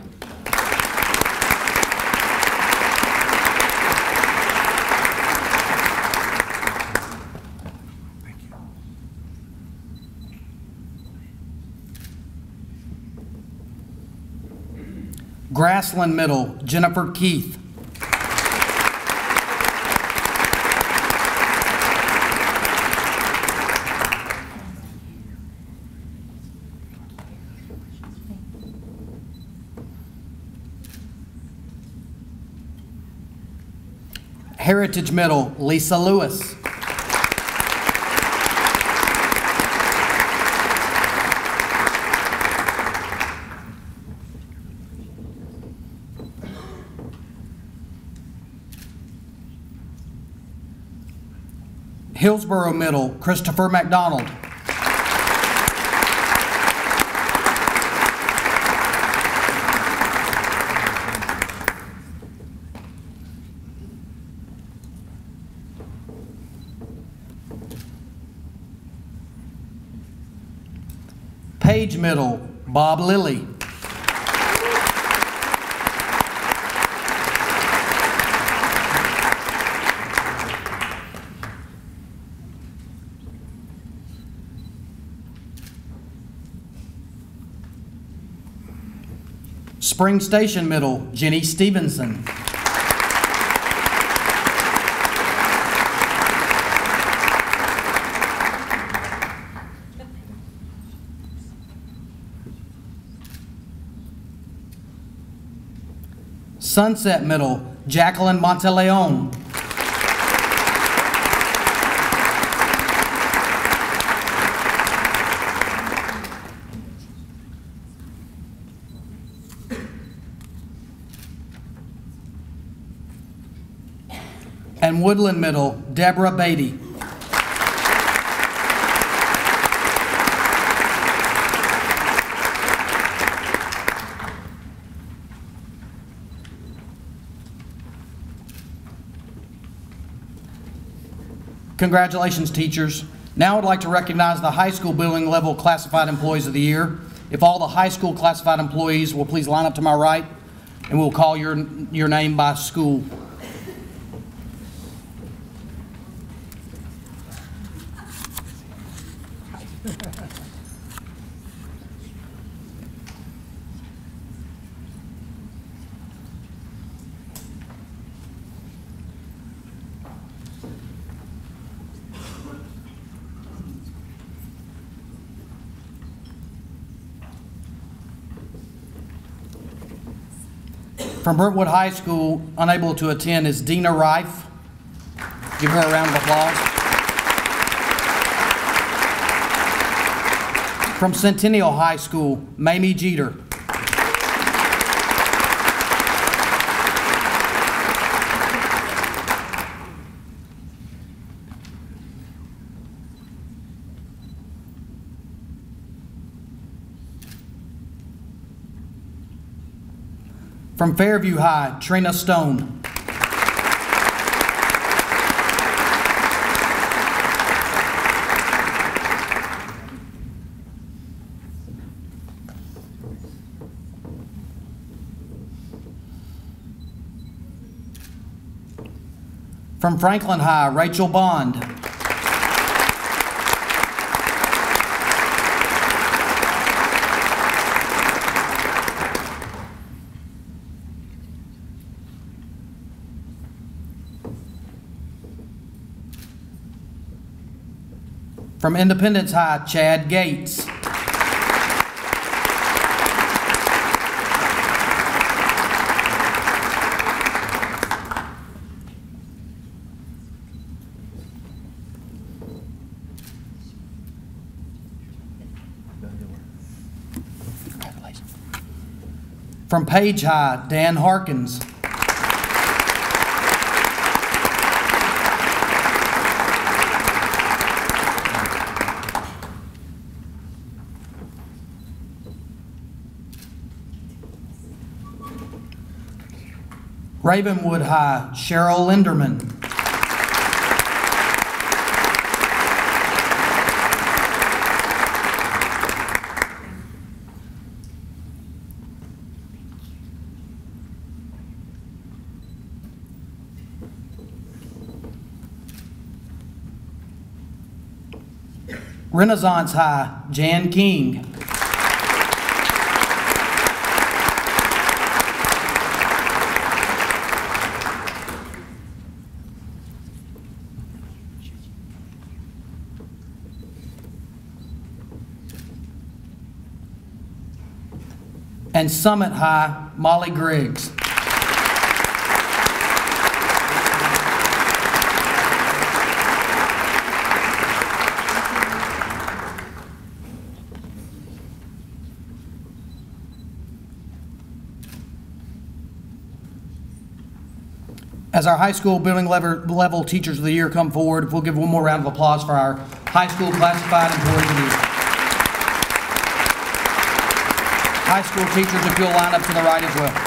Grassland Middle, Jennifer Keith. Heritage Middle, Lisa Lewis. Hillsborough Middle, Christopher McDonald. Page Middle, Bob Lilly. Spring Station Middle, Jenny Stevenson. Sunset Middle, Jacqueline Monteleon. And Woodland Middle, Deborah Beatty. Congratulations, teachers. Now I'd like to recognize the high school building level classified employees of the year. If all the high school classified employees will please line up to my right, and we'll call your name by school. From Brentwood High School, unable to attend, is Dina Rife. Give her a round of applause. From Centennial High School, Mamie Jeter. From Fairview High, Trina Stone. From Franklin High, Rachel Bond. From Independence High, Chad Gates. From Page High, Dan Harkins. Ravenwood High, Cheryl Linderman. Renaissance High, Jan King. And Summit High, Molly Griggs. As our high school building level teachers of the year come forward, we'll give one more round of applause for our high school classified employees of the year. High school teachers, if you'll line up to the right as well.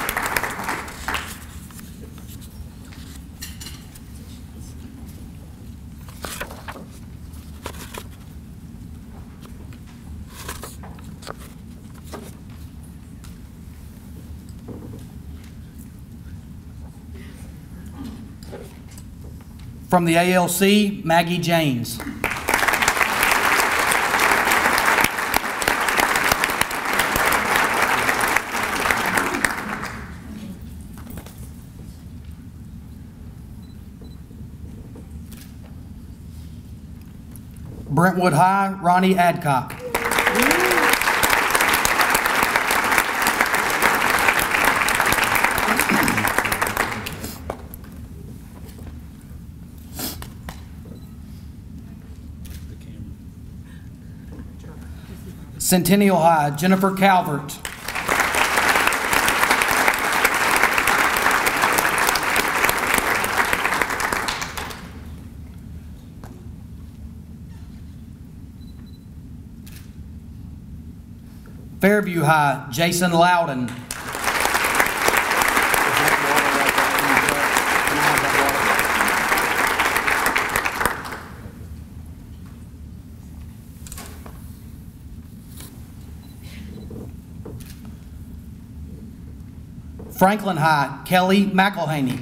From the ALC, Maggie James. Brentwood High, Ronnie Adcock. Centennial High, Jennifer Calvert. Fairview High, Jason Loudon. Franklin High, Kelly McElhaney.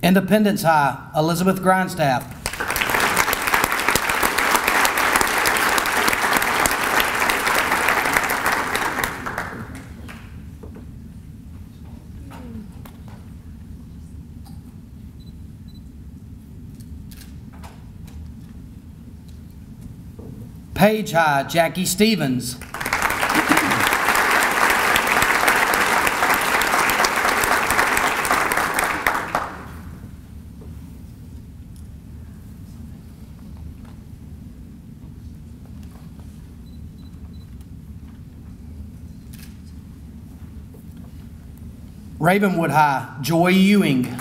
Independence High, Elizabeth Grindstaff. Page High, Jackie Stevens. Ravenwood High, Joy Ewing.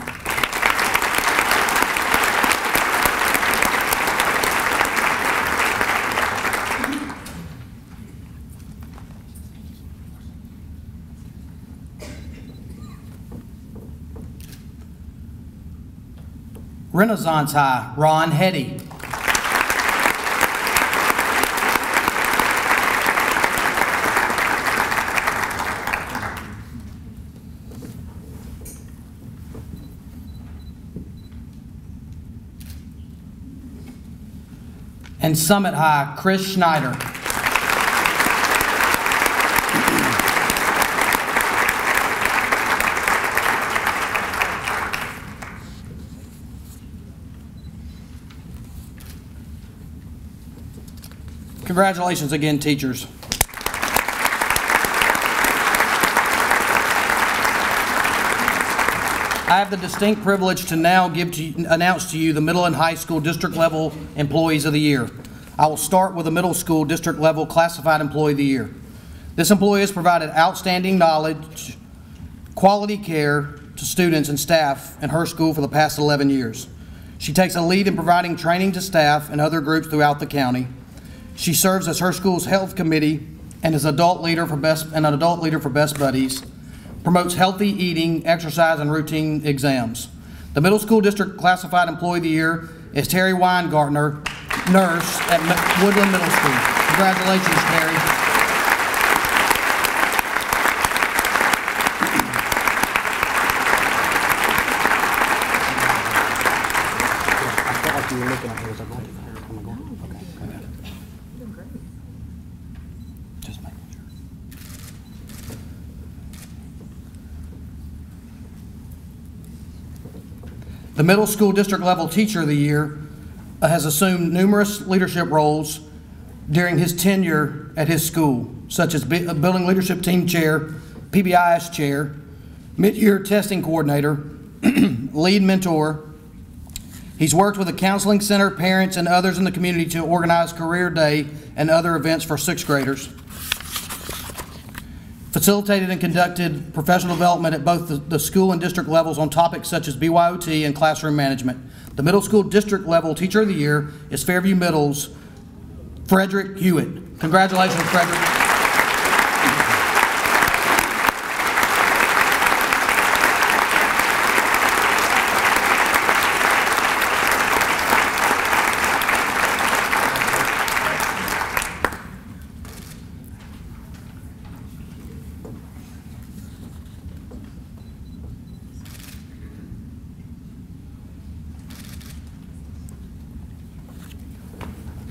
Renaissance High, Ron Hetty. And Summit High, Chris Schneider. Congratulations again, teachers. I have the distinct privilege to now announce to you the middle and high school district level employees of the year. I will start with the middle school district level classified employee of the year. This employee has provided outstanding knowledge, quality care to students and staff in her school for the past 11 years. She takes a lead in providing training to staff and other groups throughout the county. She serves as her school's health committee and is an adult leader for Best Buddies. Promotes healthy eating, exercise, and routine exams. The middle school district classified employee of the year is Terry Weingartner, nurse at Woodland Middle School. Congratulations, Terry. The middle school district level teacher of the year has assumed numerous leadership roles during his tenure at his school, such as building leadership team chair, PBIS chair, mid-year testing coordinator, lead mentor. He's worked with the counseling center, parents, and others in the community to organize career day and other events for sixth graders. Facilitated and conducted professional development at both the school and district levels on topics such as BYOT and classroom management. The middle school district level teacher of the year is Fairview Middle's Frederick Hewitt. Congratulations, Frederick.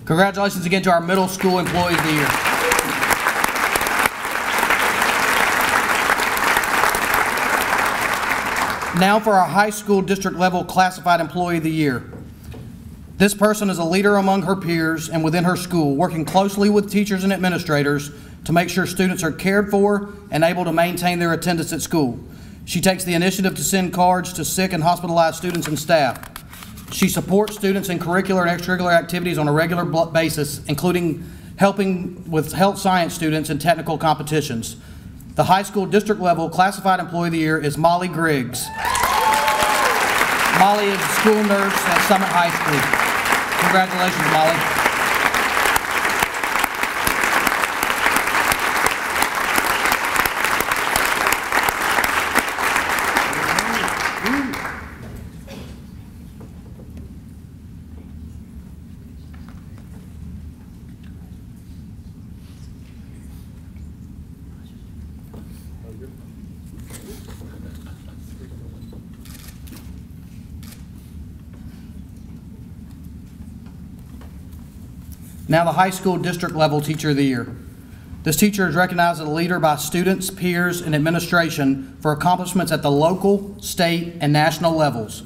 Congratulations again to our middle school employees of the year. Now for our high school district level classified employee of the year. This person is a leader among her peers and within her school, working closely with teachers and administrators to make sure students are cared for and able to maintain their attendance at school. She takes the initiative to send cards to sick and hospitalized students and staff. She supports students in curricular and extracurricular activities on a regular basis, including helping with health science students in technical competitions. The high school district level classified employee of the year is Molly Griggs. Molly is a school nurse at Summit High School. Congratulations, Molly. Now the high school district level teacher of the year. This teacher is recognized as a leader by students, peers, and administration for accomplishments at the local, state, and national levels.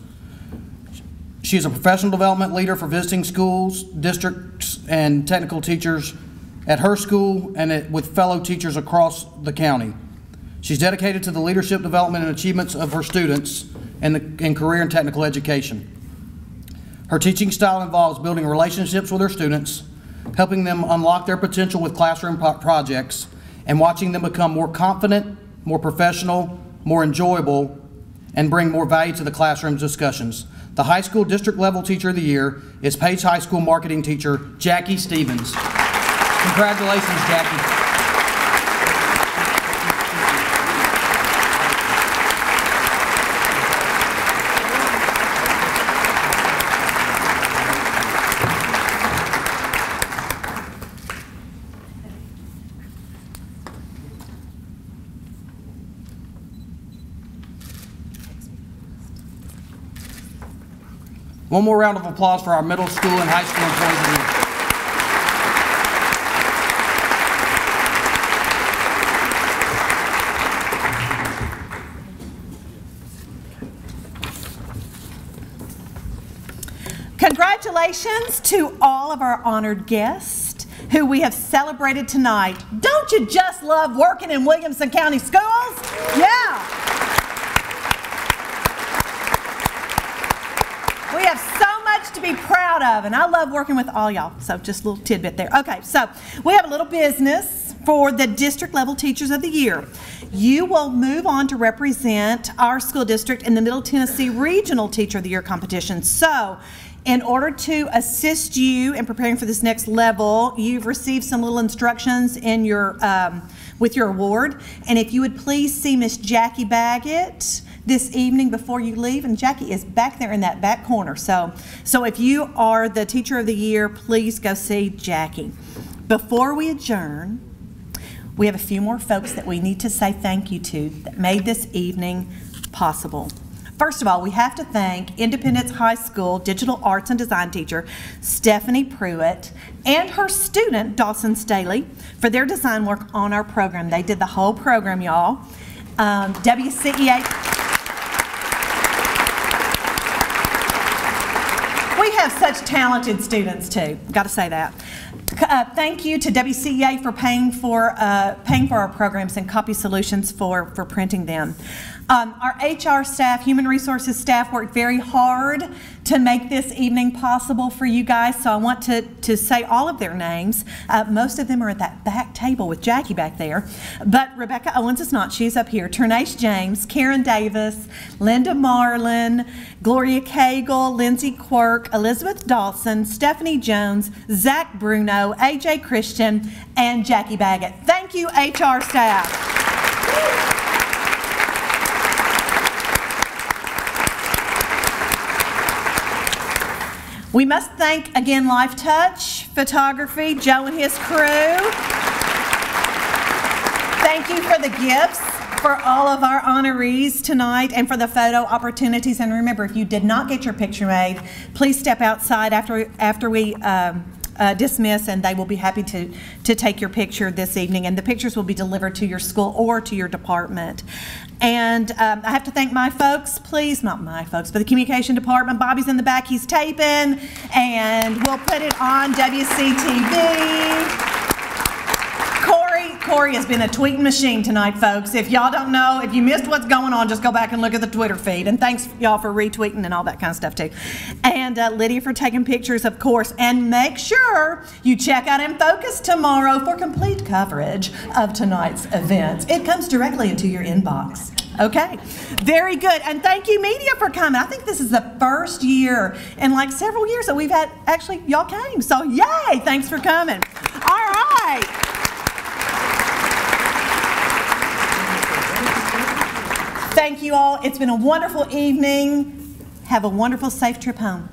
She is a professional development leader for visiting schools, districts, and technical teachers at her school and with fellow teachers across the county. She's dedicated to the leadership development and achievements of her students in career and technical education. Her teaching style involves building relationships with her students, helping them unlock their potential with classroom projects, and watching them become more confident, more professional, more enjoyable, and bring more value to the classroom discussions. The high school district level teacher of the year is Page High School marketing teacher Jackie Stevens. Congratulations, Jackie. One more round of applause for our middle school and high school employees of the year. Congratulations to all of our honored guests who we have celebrated tonight. Don't you just love working in Williamson County Schools? Yeah. We have so much to be proud of, and I love working with all y'all. So just a little tidbit there. Okay, so we have a little business for the district level teachers of the year. You will move on to represent our school district in the Middle Tennessee Regional Teacher of the Year competition. So in order to assist you in preparing for this next level, you've received some little instructions in your with your award. And if you would please see Miss Jackie Baggett this evening before you leave, and Jackie is back there in that back corner. So if you are the Teacher of the Year, please go see Jackie. Before we adjourn, we have a few more folks that we need to say thank you to that made this evening possible. First of all, we have to thank Independence High School Digital Arts and Design teacher Stephanie Pruitt and her student Dawson Staley for their design work on our program. They did the whole program, y'all. WCEA. We have such talented students too, got to say that. Thank you to WCEA for paying for our programs and Copy Solutions for printing them. Our HR staff, Human Resources staff worked very hard to make this evening possible for you guys, so I want to say all of their names. Most of them are at that back table with Jackie back there, but Rebecca Owens is not, she's up here. Ternace James, Karen Davis, Linda Marlin, Gloria Cagle, Lindsay Quirk, Elizabeth Dawson, Stephanie Jones, Zach Bruno, AJ Christian, and Jackie Baggett. Thank you, HR staff. We must thank, again, Life Touch Photography, Joe and his crew. Thank you for the gifts for all of our honorees tonight and for the photo opportunities. And remember, if you did not get your picture made, please step outside after we dismiss, and they will be happy to take your picture this evening. And the pictures will be delivered to your school or to your department. And I have to thank my folks, please, not my folks, but the communication department. Bobby's in the back, he's taping, and we'll put it on WCTV. Corey has been a tweeting machine tonight, folks. If y'all don't know, if you missed what's going on, just go back and look at the Twitter feed. And thanks, y'all, for retweeting and all that kind of stuff, too. And Lydia for taking pictures, of course. And make sure you check out In Focus tomorrow for complete coverage of tonight's events. It comes directly into your inbox. Okay, very good. And thank you, media, for coming. I think this is the first year in like several years that we've had, actually, y'all came. So, yay, thanks for coming. All right. Thank you all. It's been a wonderful evening. Have a wonderful, safe trip home.